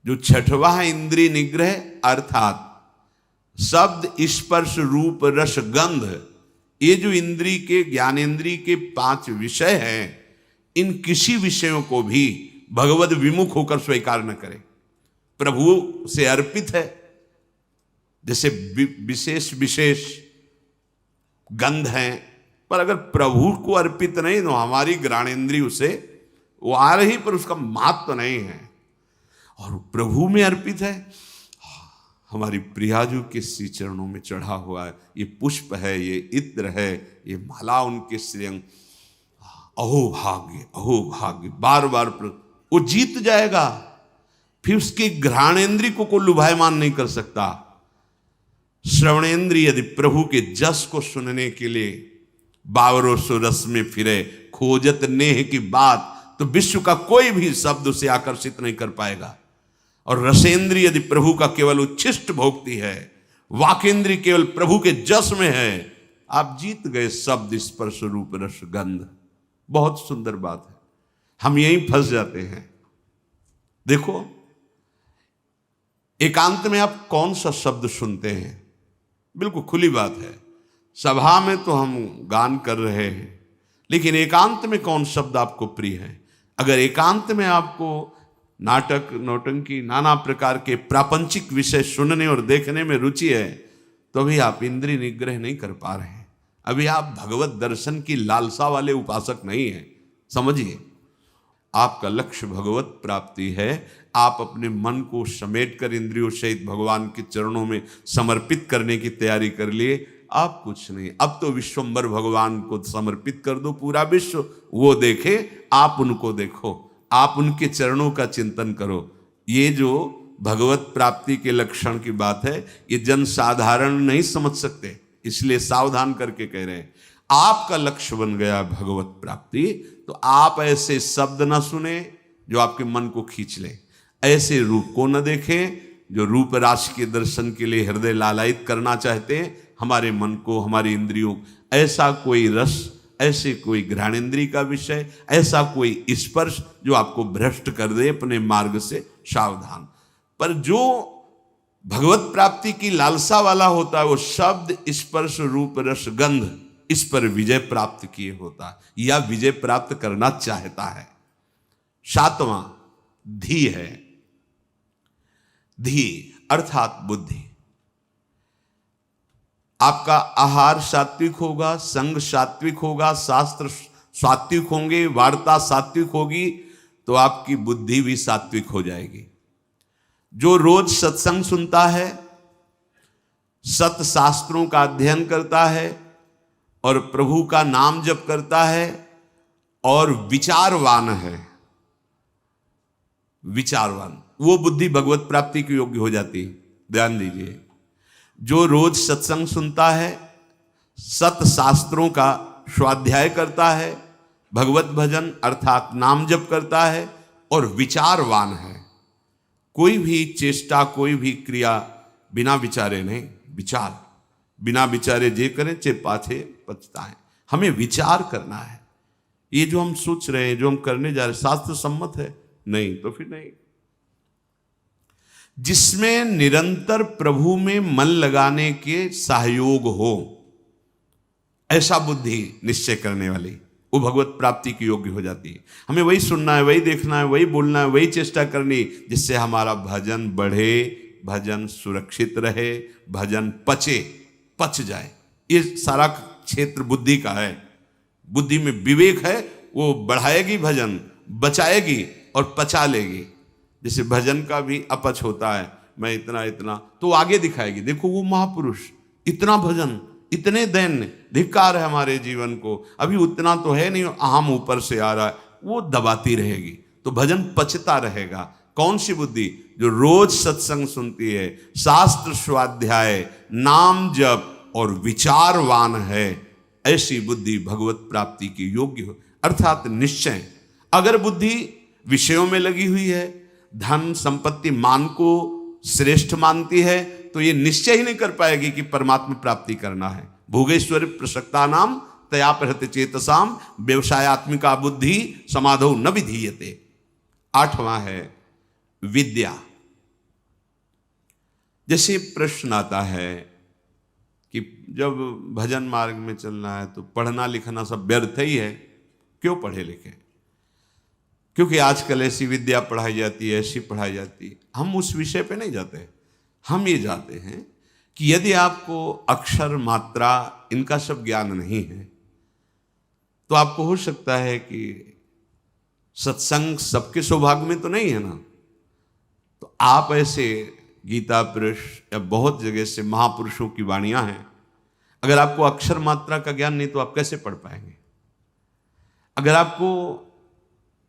जो छठवां है इंद्रिय निग्रह, अर्थात शब्द स्पर्श रूप रस गंध, ये जो इंद्रिय के ज्ञानेन्द्रिय के 5 विषय हैं, इन किसी विषयों को भी भगवद विमुख होकर स्वीकार न करें। प्रभु से अर्पित है, जैसे विशेष विशेष गंध हैं, पर अगर प्रभु को अर्पित नहीं तो हमारी ज्ञानेन्द्रिय उसे वो आ रही पर उसका महत्व नहीं है। और प्रभु में अर्पित है, हमारी प्रियाजू के श्री चरणों में चढ़ा हुआ है, ये पुष्प है, ये इत्र है, ये माला उनके श्रीअंग, अहो भाग्य, बार बार वो जीत जाएगा। फिर उसके घ्राणेन्द्रिय को लुभायमान नहीं कर सकता। श्रवणेन्द्रिय यदि प्रभु के जस को सुनने के लिए बावरों सो रस में फिरे, खोजत नेह की बात, तो विश्व का कोई भी शब्द उसे आकर्षित नहीं कर पाएगा। और रसेंद्रिय यदि प्रभु का केवल उच्छिष्ट भोगती है, वाकेंद्रिय केवल प्रभु के जस में है, आप जीत गए शब्द स्पर्श रूप रस गंध। बहुत सुंदर बात है, हम यहीं फंस जाते हैं। देखो, एकांत में आप कौन सा शब्द सुनते हैं? बिल्कुल खुली बात है, सभा में तो हम गान कर रहे हैं, लेकिन एकांत में कौन शब्द आपको प्रिय है? अगर एकांत में आपको नाटक नौटंकी नाना प्रकार के प्रापंचिक विषय सुनने और देखने में रुचि है, तो अभी आप इंद्रिय निग्रह नहीं कर पा रहे हैं। अभी आप भगवत दर्शन की लालसा वाले उपासक नहीं हैं। समझिए, आपका लक्ष्य भगवत प्राप्ति है। आप अपने मन को समेट कर इंद्रियों सहित भगवान के चरणों में समर्पित करने की तैयारी कर लिए। आप कुछ नहीं, अब तो विश्वम्बर भगवान को समर्पित कर दो। पूरा विश्व वो देखे, आप उनको देखो, आप उनके चरणों का चिंतन करो। ये जो भगवत प्राप्ति के लक्षण की बात है, ये जन साधारण नहीं समझ सकते, इसलिए सावधान करके कह रहे हैं। आपका लक्ष्य बन गया भगवत प्राप्ति, तो आप ऐसे शब्द ना सुने जो आपके मन को खींच ले, ऐसे रूप को न देखें जो रूप राशि के दर्शन के लिए हृदय लालायित करना चाहते हैं हमारे मन को, हमारी इंद्रियों। ऐसा कोई रस, ऐसे कोई घ्राणेन्द्रिय का विषय, ऐसा कोई स्पर्श जो आपको भ्रष्ट कर दे अपने मार्ग से, सावधान। पर जो भगवत प्राप्ति की लालसा वाला होता है, वो शब्द स्पर्श रूप रस गंध, इस पर विजय प्राप्त किए होता है या विजय प्राप्त करना चाहता है। 7वां धी है। धी अर्थात बुद्धि। आपका आहार सात्विक होगा, संग सात्विक होगा, शास्त्र सात्विक होंगे, वार्ता सात्विक होगी, तो आपकी बुद्धि भी सात्विक हो जाएगी। जो रोज सत्संग सुनता है, सत शास्त्रों का अध्ययन करता है और प्रभु का नाम जप करता है और विचारवान है, विचारवान, वो बुद्धि भगवत प्राप्ति की योग्य हो जाती है। ध्यान दीजिए, जो रोज सत्संग सुनता है, सत शास्त्रों का स्वाध्याय करता है, भगवत भजन अर्थात नाम जप करता है और विचारवान है, कोई भी चेष्टा कोई भी क्रिया बिना विचारे नहीं, विचार बिना विचारे जे करें चे पाछे पछताएं। हमें विचार करना है, ये जो हम सोच रहे हैं, जो हम करने जा रहे हैं, शास्त्र सम्मत है? नहीं, तो फिर नहीं। जिसमें निरंतर प्रभु में मन लगाने के सहयोग हो, ऐसा बुद्धि निश्चय करने वाली, वो भगवत प्राप्ति की योग्य हो जाती है। हमें वही सुनना है, वही देखना है, वही बोलना है, वही चेष्टा करनी, जिससे हमारा भजन बढ़े, भजन सुरक्षित रहे, भजन पच जाए। ये सारा क्षेत्र बुद्धि का है। बुद्धि में विवेक है, वो बढ़ाएगी भजन, बचाएगी और पचा लेगी। जैसे भजन का भी अपच होता है, मैं इतना इतना, तो आगे दिखाएगी, देखो वो महापुरुष इतना भजन, इतने दैन्य, धिक्कार है हमारे जीवन को, अभी उतना तो है नहीं, अहम ऊपर से आ रहा है, वो दबाती रहेगी, तो भजन पचता रहेगा। कौन सी बुद्धि? जो रोज सत्संग सुनती है, शास्त्र स्वाध्याय, नाम जप और विचारवान है, ऐसी बुद्धि भगवत प्राप्ति की योग्य हो, अर्थात निश्चय। अगर बुद्धि विषयों में लगी हुई है, धन संपत्ति मान को श्रेष्ठ मानती है, तो ये निश्चय ही नहीं कर पाएगी कि परमात्मा प्राप्ति करना है। भोगेश्वर प्रसक्ता नाम तया प्रहत चेतसाम व्यवसायत्मिका बुद्धि समाधौ न विधीयते। 8वां है विद्या। जैसे प्रश्न आता है कि जब भजन मार्ग में चलना है तो पढ़ना लिखना सब व्यर्थ ही है, क्यों पढ़े लिखे? क्योंकि आजकल ऐसी विद्या पढ़ाई जाती है, ऐसी पढ़ाई जाती है। हम उस विषय पे नहीं जाते, हम ये जाते हैं कि यदि आपको अक्षर मात्रा इनका सब ज्ञान नहीं है, तो आपको हो सकता है कि सत्संग सबके सौभाग्य में तो नहीं है ना, तो आप ऐसे गीता पुरुष या बहुत जगह से महापुरुषों की वाणियां हैं, अगर आपको अक्षर मात्रा का ज्ञान नहीं तो आप कैसे पढ़ पाएंगे? अगर आपको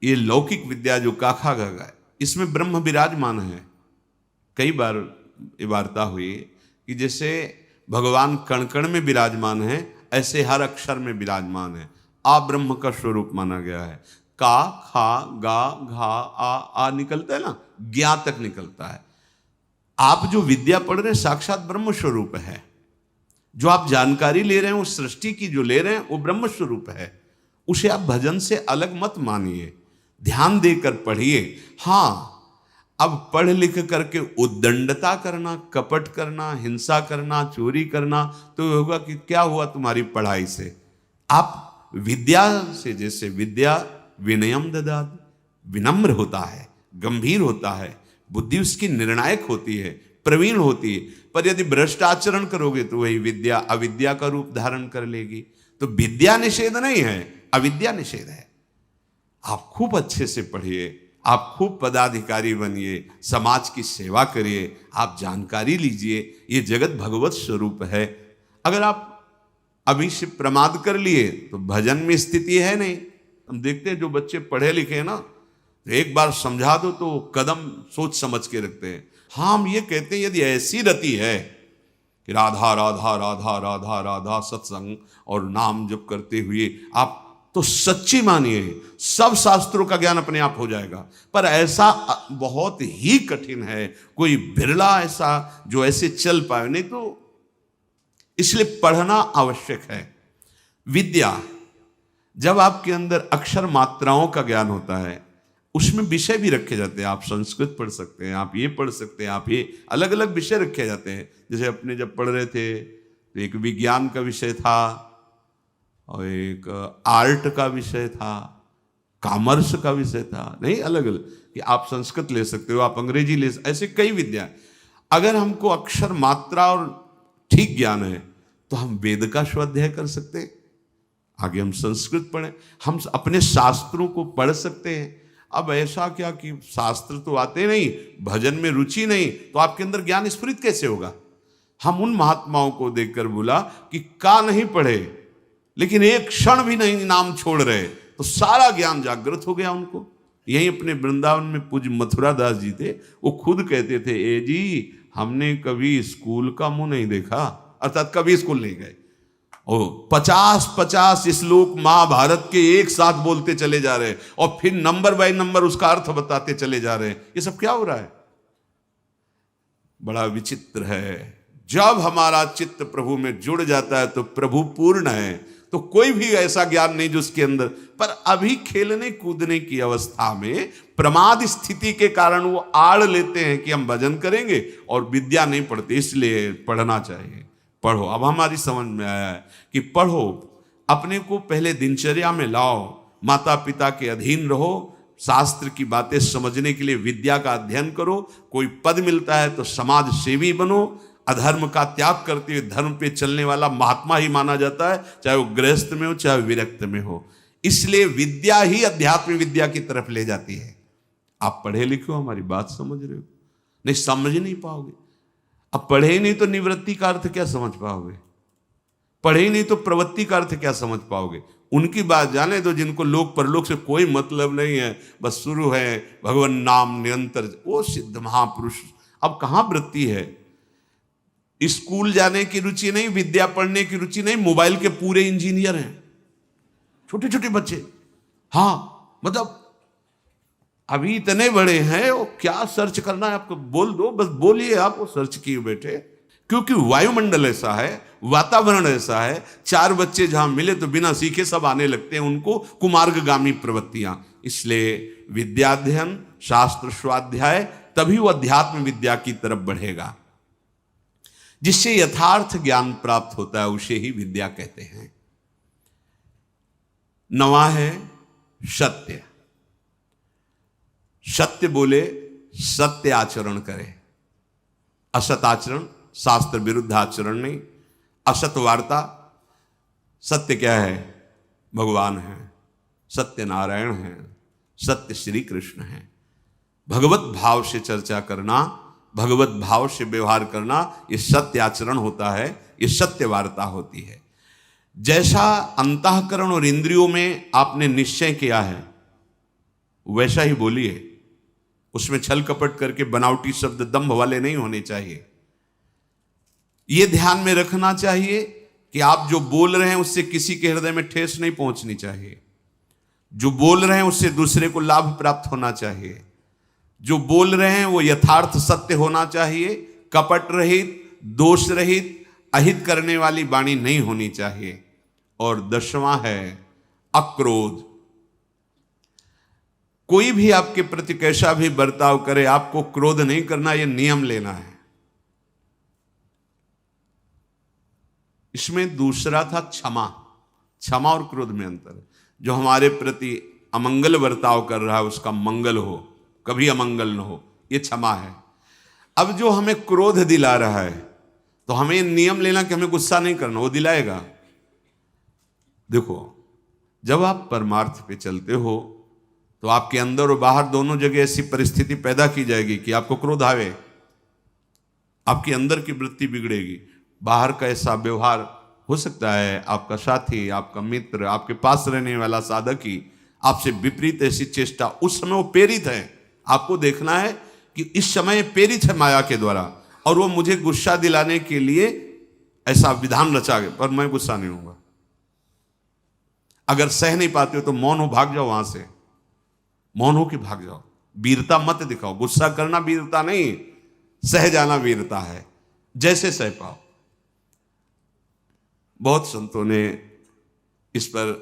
ये लौकिक विद्या जो काखा गागा है, इसमें ब्रह्म विराजमान है। कई बार ये वार्ता हुई कि जैसे भगवान कण कण में विराजमान है, ऐसे हर अक्षर में विराजमान है। आ ब्रह्म का स्वरूप माना गया है। का, खा, गा, घा, आ निकलता है ना, ज्ञा तक निकलता है। आप जो विद्या पढ़ रहे हैं साक्षात ब्रह्म स्वरूप है। जो आप जानकारी ले रहे हैं, उस सृष्टि की जो ले रहे हैं, वो ब्रह्म स्वरूप है। उसे आप भजन से अलग मत मानिए, ध्यान देकर पढ़िए। हाँ, अब पढ़ लिख करके उद्दंडता करना, कपट करना, हिंसा करना, चोरी करना, तो होगा कि क्या हुआ तुम्हारी पढ़ाई से? आप विद्या से, जैसे विद्या विनयम ददाति, विनम्र होता है, गंभीर होता है, बुद्धि उसकी निर्णायक होती है, प्रवीण होती है। पर यदि भ्रष्ट आचरण करोगे तो वही विद्या अविद्या का रूप धारण कर लेगी। तो विद्या निषेध नहीं है, अविद्या निषेध है। आप खूब अच्छे से पढ़िए, आप खूब पदाधिकारी बनिए, समाज की सेवा करिए, आप जानकारी लीजिए, ये जगत भगवत स्वरूप है। अगर आप अभी से प्रमाद कर लिए तो भजन में स्थिति है नहीं। हम देखते हैं जो बच्चे पढ़े लिखे हैं ना, एक बार समझा दो तो कदम सोच समझ के रखते हैं। हाँ, हम ये कहते हैं यदि ऐसी रति है कि राधा राधा राधा राधा राधा सत्संग और नाम जप करते हुए आप, तो सच्ची मानिए सब शास्त्रों का ज्ञान अपने आप हो जाएगा। पर ऐसा बहुत ही कठिन है, कोई बिरला ऐसा जो ऐसे चल पाए, नहीं तो इसलिए पढ़ना आवश्यक है। विद्या, जब आपके अंदर अक्षर मात्राओं का ज्ञान होता है, उसमें विषय भी रखे जाते हैं। आप संस्कृत पढ़ सकते हैं, आप ये पढ़ सकते हैं, आप ये अलग अलग विषय रखे जाते हैं। जैसे अपने जब पढ़ रहे थे तो एक विज्ञान का विषय था और एक आर्ट का विषय था, कॉमर्स का विषय था, नहीं अलग अलग, कि आप संस्कृत ले सकते हो, आप अंग्रेजी ले सकते, ऐसे कई विद्या। अगर हमको अक्षर मात्रा और ठीक ज्ञान है तो हम वेद का स्वाध्याय कर सकते हैं, आगे हम संस्कृत पढ़ें, हम अपने शास्त्रों को पढ़ सकते हैं। अब ऐसा क्या कि शास्त्र तो आते नहीं, भजन में रुचि नहीं, तो आपके अंदर ज्ञान स्फुरित कैसे होगा? हम उन महात्माओं को देखकर बोला कि का नहीं पढ़े लेकिन एक क्षण भी नहीं नाम छोड़ रहे, तो सारा ज्ञान जागृत हो गया उनको। यहीं अपने वृंदावन में पूज्य मथुरा दास जी थे, वो खुद कहते थे, ए जी हमने कभी स्कूल का मुंह नहीं देखा, अर्थात कभी स्कूल नहीं गए। ओ 50-50 श्लोक महाभारत के एक साथ बोलते चले जा रहे हैं और फिर नंबर बाय नंबर उसका अर्थ बताते चले जा रहे हैं। ये सब क्या हो रहा है? बड़ा विचित्र है। जब हमारा चित्त प्रभु में जुड़ जाता है तो प्रभु पूर्ण है, तो कोई भी ऐसा ज्ञान नहीं जो उसके अंदर, पर अभी खेलने कूदने की अवस्था में प्रमाद स्थिति के कारण वो आड़ लेते हैं कि हम भजन करेंगे और विद्या नहीं पढ़ते, इसलिए पढ़ना चाहिए। पढ़ो। अब हमारी समझ में आया है कि पढ़ो, अपने को पहले दिनचर्या में लाओ, माता पिता के अधीन रहो, शास्त्र की बातें समझने के लिए विद्या का अध्ययन करो, कोई पद मिलता है तो समाज सेवी बनो, अधर्म का त्याग करते हुए धर्म पे चलने वाला महात्मा ही माना जाता है, चाहे वो गृहस्थ में हो चाहे विरक्त में हो। इसलिए विद्या ही अध्यात्म विद्या की तरफ ले जाती है। आप पढ़े लिखे हो, हमारी बात समझ रहे हो? नहीं समझ नहीं पाओगे। अब पढ़े ही नहीं तो निवृत्ति का अर्थ क्या समझ पाओगे? पढ़े ही नहीं तो प्रवृत्ति का अर्थ क्या समझ पाओगे? उनकी बात जाने दो जिनको लोक परलोक से कोई मतलब नहीं है, बस शुरू है भगवान नाम निरंतर, वो सिद्ध महापुरुष। अब कहां वृत्ति है? स्कूल जाने की रुचि नहीं, विद्या पढ़ने की रुचि नहीं, मोबाइल के पूरे इंजीनियर हैं छोटे छोटे बच्चे। हाँ मतलब अभी इतने बड़े हैं, वो क्या सर्च करना है आपको बोल दो, बस बोलिए, आप वो सर्च किए बैठे। क्योंकि वायुमंडल ऐसा है, वातावरण ऐसा है, 4 बच्चे जहां मिले तो बिना सीखे सब आने लगते हैं, उनको कुमार्गगामी प्रवृत्तियां। इसलिए विद्याध्ययन, शास्त्र स्वाध्याय, तभी वो अध्यात्म विद्या की तरफ बढ़ेगा। जिससे यथार्थ ज्ञान प्राप्त होता है उसे ही विद्या कहते हैं। नवा है सत्य। सत्य बोले, सत्य आचरण करे, असत आचरण, शास्त्र विरुद्ध आचरण नहीं। असत वार्ता, सत्य क्या है? भगवान है, सत्य नारायण है, सत्य श्री कृष्ण है। भगवत भाव से चर्चा करना, भगवत भाव से व्यवहार करना, ये सत्य आचरण होता है, ये सत्य वार्ता होती है। जैसा अंतःकरण और इंद्रियों में आपने निश्चय किया है वैसा ही बोलिए। उसमें छल कपट करके बनावटी शब्द दंभ वाले नहीं होने चाहिए। यह ध्यान में रखना चाहिए कि आप जो बोल रहे हैं उससे किसी के हृदय में ठेस नहीं पहुंचनी चाहिए। जो बोल रहे हैं उससे दूसरे को लाभ प्राप्त होना चाहिए। जो बोल रहे हैं वो यथार्थ सत्य होना चाहिए, कपट रहित, दोष रहित, अहित करने वाली वाणी नहीं होनी चाहिए। और 10वां है अक्रोध। कोई भी आपके प्रति कैसा भी बर्ताव करे, आपको क्रोध नहीं करना, यह नियम लेना है। इसमें दूसरा था क्षमा। क्षमा और क्रोध में अंतर है। जो हमारे प्रति अमंगल बर्ताव कर रहा है उसका मंगल हो, कभी अमंगल न हो, यह क्षमा है। अब जो हमें क्रोध दिला रहा है तो हमें नियम लेना कि हमें गुस्सा नहीं करना, वो दिलाएगा। देखो, जब आप परमार्थ पे चलते हो तो आपके अंदर और बाहर दोनों जगह ऐसी परिस्थिति पैदा की जाएगी कि आपको क्रोध आवे, आपके अंदर की वृत्ति बिगड़ेगी। बाहर का ऐसा व्यवहार हो सकता है, आपका साथी, आपका मित्र, आपके पास रहने वाला साधक ही आपसे विपरीत ऐसी चेष्टा, उस समय वो प्रेरित है। आपको देखना है कि इस समय प्रेरित है माया के द्वारा और वो मुझे गुस्सा दिलाने के लिए ऐसा विधान रचा गया, पर मैं गुस्सा नहीं होऊंगा। अगर सह नहीं पाते हो तो मौन हो, भाग जाओ वहां से, मौन हो के भाग जाओ। वीरता मत दिखाओ। गुस्सा करना वीरता नहीं, सह जाना वीरता है, जैसे सह पाओ। बहुत संतों ने इस पर,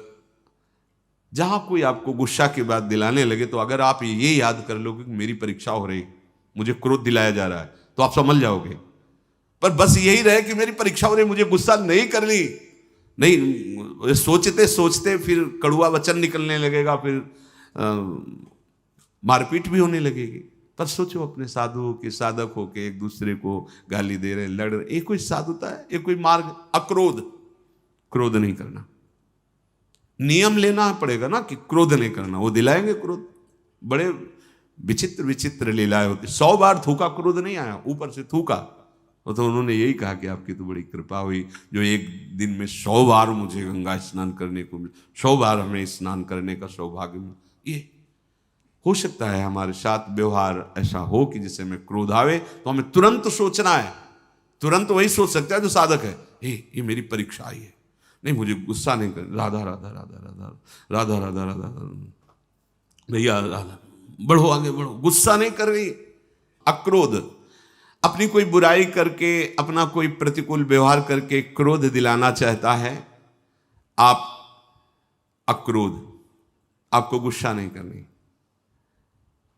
जहां कोई आपको गुस्सा की बात दिलाने लगे तो अगर आप ये याद कर लोगे कि मेरी परीक्षा हो रही, मुझे क्रोध दिलाया जा रहा है, तो आप समझ जाओगे। पर बस यही रहे कि मेरी परीक्षा हो रही, मुझे गुस्सा नहीं करनी, नहीं, सोचते सोचते फिर कड़ुआ वचन निकलने लगेगा, फिर मारपीट भी होने लगेगी। पर सोचो, अपने साधुओं के साधक होके एक दूसरे को गाली दे रहे, लड़ रहे, ये कोई साधुता है? ये कोई मार्ग? अक्रोध, क्रोध नहीं करना। नियम लेना पड़ेगा ना कि क्रोध नहीं करना, वो दिलाएंगे क्रोध। बड़े विचित्र विचित्र लीलाएं होती। 100 बार थूका, क्रोध नहीं आया, ऊपर से थूका। तो उन्होंने यही कहा कि आपकी तो बड़ी कृपा हुई जो एक दिन में 100 बार मुझे गंगा स्नान करने को मिला, 100 बार हमें स्नान करने का सौभाग्य मिला। ये हो सकता है हमारे साथ व्यवहार ऐसा हो कि जिससे हमें क्रोध आवे, तो हमें तुरंत सोचना है, तुरंत वही सोच सकता है जो साधक है, ये मेरी परीक्षा आई है, नहीं मुझे गुस्सा नहीं कर, राधा राधा राधा राधा राधा राधा राधा भैया राधा, बढ़ो आगे बढ़ो, गुस्सा नहीं कर रही। अक्रोध, अपनी कोई बुराई करके, अपना कोई प्रतिकूल व्यवहार करके क्रोध दिलाना चाहता है। आप अक्रोध, आपको गुस्सा नहीं करनी।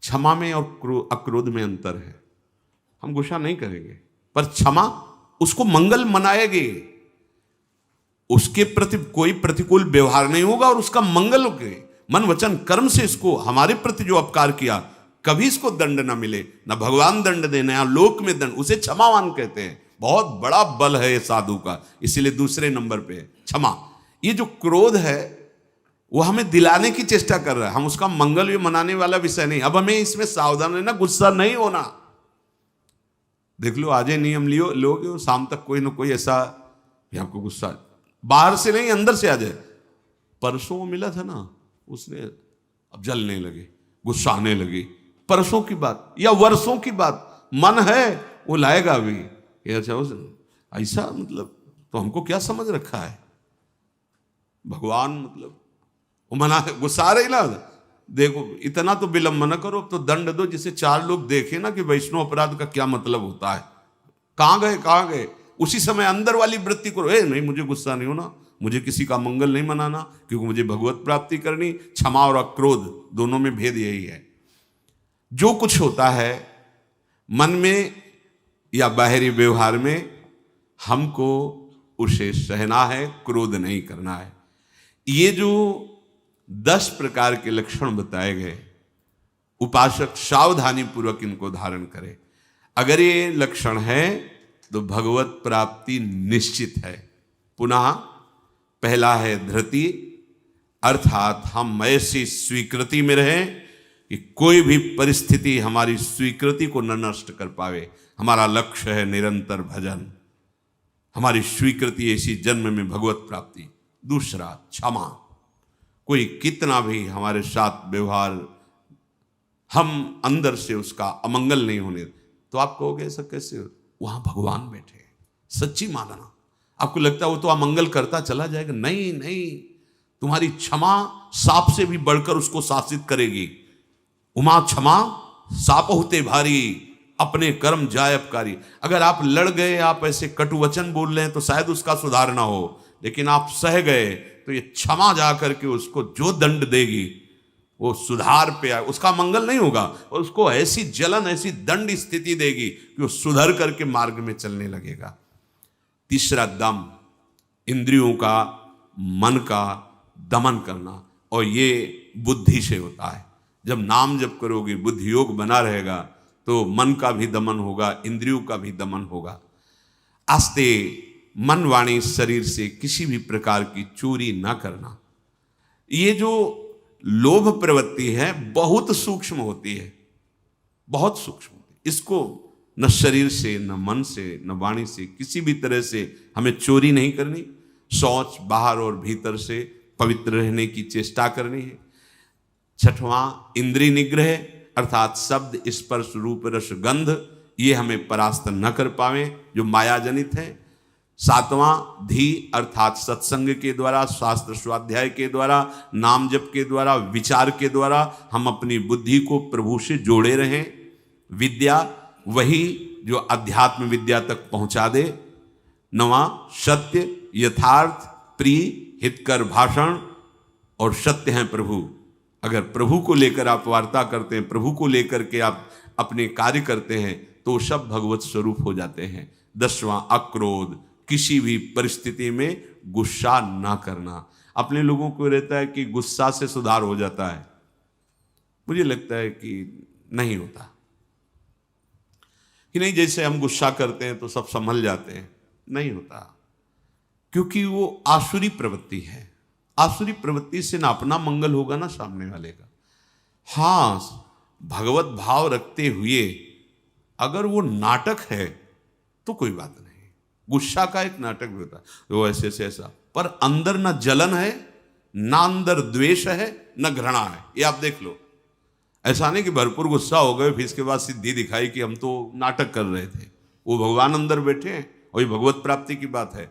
क्षमा में और अक्रोध में अंतर है। हम गुस्सा नहीं करेंगे, पर क्षमा उसको मंगल मनाएगी, उसके प्रति कोई प्रतिकूल व्यवहार नहीं होगा और उसका मंगल होगा। मन वचन कर्म से इसको, हमारे प्रति जो अपकार किया, कभी इसको दंड ना मिले, ना भगवान दंड देना या लोक में दंड, उसे क्षमावान कहते हैं। बहुत बड़ा बल है ये साधु का, इसीलिए दूसरे नंबर पे है क्षमा। ये जो क्रोध है वो हमें दिलाने की चेष्टा कर रहा है, हम उसका मंगल भी मनाने वाला विषय नहीं। अब हमें इसमें सावधान रहना, गुस्सा नहीं होना। देख लो, आज नियम लियो लोगे, शाम तक कोई ना कोई ऐसा आपको गुस्सा बाहर से नहीं अंदर से आ जाए। परसों मिला था ना, उसने अब जलने लगे, गुस्सा आने लगी, परसों की बात या वर्षों की बात, मन है वो लाएगा अभी। अच्छा ऐसा मतलब, तो हमको क्या समझ रखा है भगवान, मतलब वो मना, गुस्सा आ रही ना, देखो इतना तो विलंब न करो, तो दंड दो जिसे चार लोग देखे ना कि वैष्णव अपराध का क्या मतलब होता है। कहां गए, उसी समय अंदर वाली वृत्ति करो, नहीं मुझे गुस्सा नहीं होना, मुझे किसी का मंगल नहीं मनाना, क्योंकि मुझे भगवत प्राप्ति करनी। क्षमा और अक्रोध दोनों में भेद यही है। जो कुछ होता है मन में या बाहरी व्यवहार में, हमको उसे सहना है, क्रोध नहीं करना है। ये जो 10 प्रकार के लक्षण बताए गए, उपासक सावधानी पूर्वक इनको धारण करे। अगर ये लक्षण है तो भगवत प्राप्ति निश्चित है। पुनः पहला है धृति, अर्थात हम ऐसी स्वीकृति में रहें कि कोई भी परिस्थिति हमारी स्वीकृति को न नष्ट कर पावे। हमारा लक्ष्य है निरंतर भजन, हमारी स्वीकृति ऐसी जन्म में भगवत प्राप्ति। दूसरा क्षमा, कोई कितना भी हमारे साथ व्यवहार, हम अंदर से उसका अमंगल नहीं होने, तो आप कहोगे ऐसा कैसे, वहां भगवान बैठे, सच्ची मानना। आपको लगता है वो तो अमंगल करता चला जाएगा, नहीं, तुम्हारी क्षमा सांप से भी बढ़कर उसको शासित करेगी। उमा क्षमा सांप होते भारी, अपने कर्म जाय अपकारी। अगर आप लड़ गए, आप ऐसे कटु वचन बोल रहे हैं, तो शायद उसका सुधार ना हो, लेकिन आप सह गए तो ये क्षमा जा करके उसको जो दंड देगी वो सुधार पे आए, उसका मंगल नहीं होगा, और उसको ऐसी जलन, ऐसी दंड स्थिति देगी कि वो सुधर करके मार्ग में चलने लगेगा। तीसरा दम, इंद्रियों का, मन का दमन करना, और ये बुद्धि से होता है। जब नाम जप करोगे, बुद्धि योग बना रहेगा, तो मन का भी दमन होगा, इंद्रियों का भी दमन होगा। आस्ते मन वाणी शरीर से किसी भी प्रकार की चोरी ना करना। ये जो लोभ प्रवृत्ति है बहुत सूक्ष्म होती है, बहुत सूक्ष्म होती है। इसको न शरीर से, न मन से, न वाणी से, किसी भी तरह से हमें चोरी नहीं करनी। शौच बाहर और भीतर से पवित्र रहने की चेष्टा करनी है। छठवां इंद्रिय निग्रह, अर्थात शब्द, स्पर्श, रूप, रस, गंध, ये हमें परास्त न कर पावे जो माया जनित है। सातवां धी, अर्थात सत्संग के द्वारा, शास्त्र स्वाध्याय के द्वारा, नाम जप के द्वारा, विचार के द्वारा हम अपनी बुद्धि को प्रभु से जोड़े रहें। विद्या, वही जो अध्यात्म विद्या तक पहुंचा दे। नवा सत्य, यथार्थ, प्रिय, हितकर भाषण, और सत्य हैं प्रभु। अगर प्रभु को लेकर आप वार्ता करते हैं, प्रभु को लेकर के आप अपने कार्य करते हैं, तो सब भगवत स्वरूप हो जाते हैं। 10वां अक्रोध, किसी भी परिस्थिति में गुस्सा ना करना। अपने लोगों को रहता है कि गुस्सा से सुधार हो जाता है, मुझे लगता है कि नहीं होता, कि नहीं जैसे हम गुस्सा करते हैं तो सब संभल जाते हैं, नहीं होता, क्योंकि वो आसुरी प्रवृत्ति है। आसुरी प्रवृत्ति से ना अपना मंगल होगा ना सामने वाले का। हाँ, भगवत भाव रखते हुए अगर वो नाटक है तो कोई बात नहीं। गुस्सा का एक नाटक भी होता है, वो ऐसे से ऐसा, पर अंदर ना जलन है, ना अंदर द्वेष है, ना घृणा है। ये आप देख लो, ऐसा नहीं कि भरपूर गुस्सा हो गए फिर इसके बाद सिद्धि दिखाई कि हम तो नाटक कर रहे थे। वो भगवान अंदर बैठे हैं और ये भगवत प्राप्ति की बात है।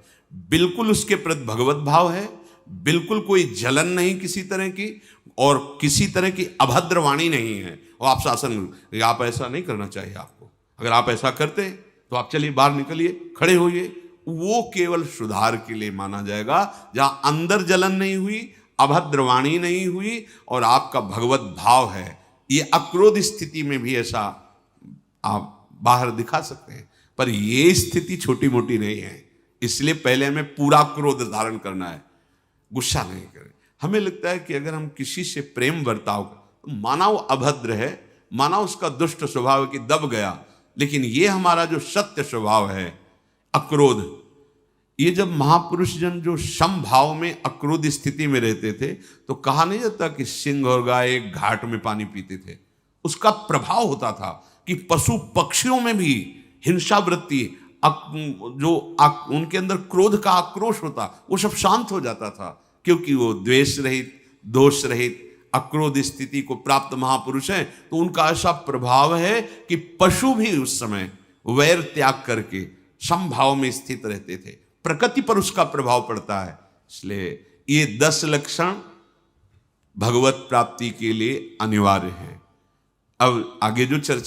बिल्कुल उसके प्रति भगवत भाव है, बिल्कुल कोई जलन नहीं किसी तरह की, और किसी तरह की अभद्र वाणी नहीं है। और आप शासन, आप ऐसा नहीं करना चाहिए आपको, अगर आप ऐसा करते तो आप चलिए बाहर निकलिए, खड़े होइए, वो केवल सुधार के लिए माना जाएगा। जहां अंदर जलन नहीं हुई, अभद्र वाणी नहीं हुई और आपका भगवत भाव है, ये अक्रोध स्थिति में भी ऐसा आप बाहर दिखा सकते हैं। पर ये स्थिति छोटी मोटी नहीं है, इसलिए पहले हमें पूरा क्रोध धारण करना है, गुस्सा नहीं करें। हमें लगता है कि अगर हम किसी से प्रेम बर्ताव, तो माना वो अभद्र है, माना उसका दुष्ट स्वभाव है कि दब गया, लेकिन ये हमारा जो सत्य स्वभाव है अक्रोध, ये जब महापुरुष जन जो समभाव में अक्रोध स्थिति में रहते थे तो कहा नहीं जाता कि सिंह और गाय एक घाट में पानी पीते थे। उसका प्रभाव होता था कि पशु पक्षियों में भी हिंसा वृत्ति, उनके अंदर क्रोध का आक्रोश होता, वो सब शांत हो जाता था, क्योंकि वो द्वेष रहित, दोष रहित अक्रोध स्थिति को प्राप्त महापुरुष हैं। तो उनका ऐसा प्रभाव है कि पशु भी उस समय वैर त्याग करके समभाव में स्थित रहते थे, प्रकृति पर उसका प्रभाव पड़ता है। इसलिए ये 10 लक्षण भगवत प्राप्ति के लिए अनिवार्य है। अब आगे जो चर्चा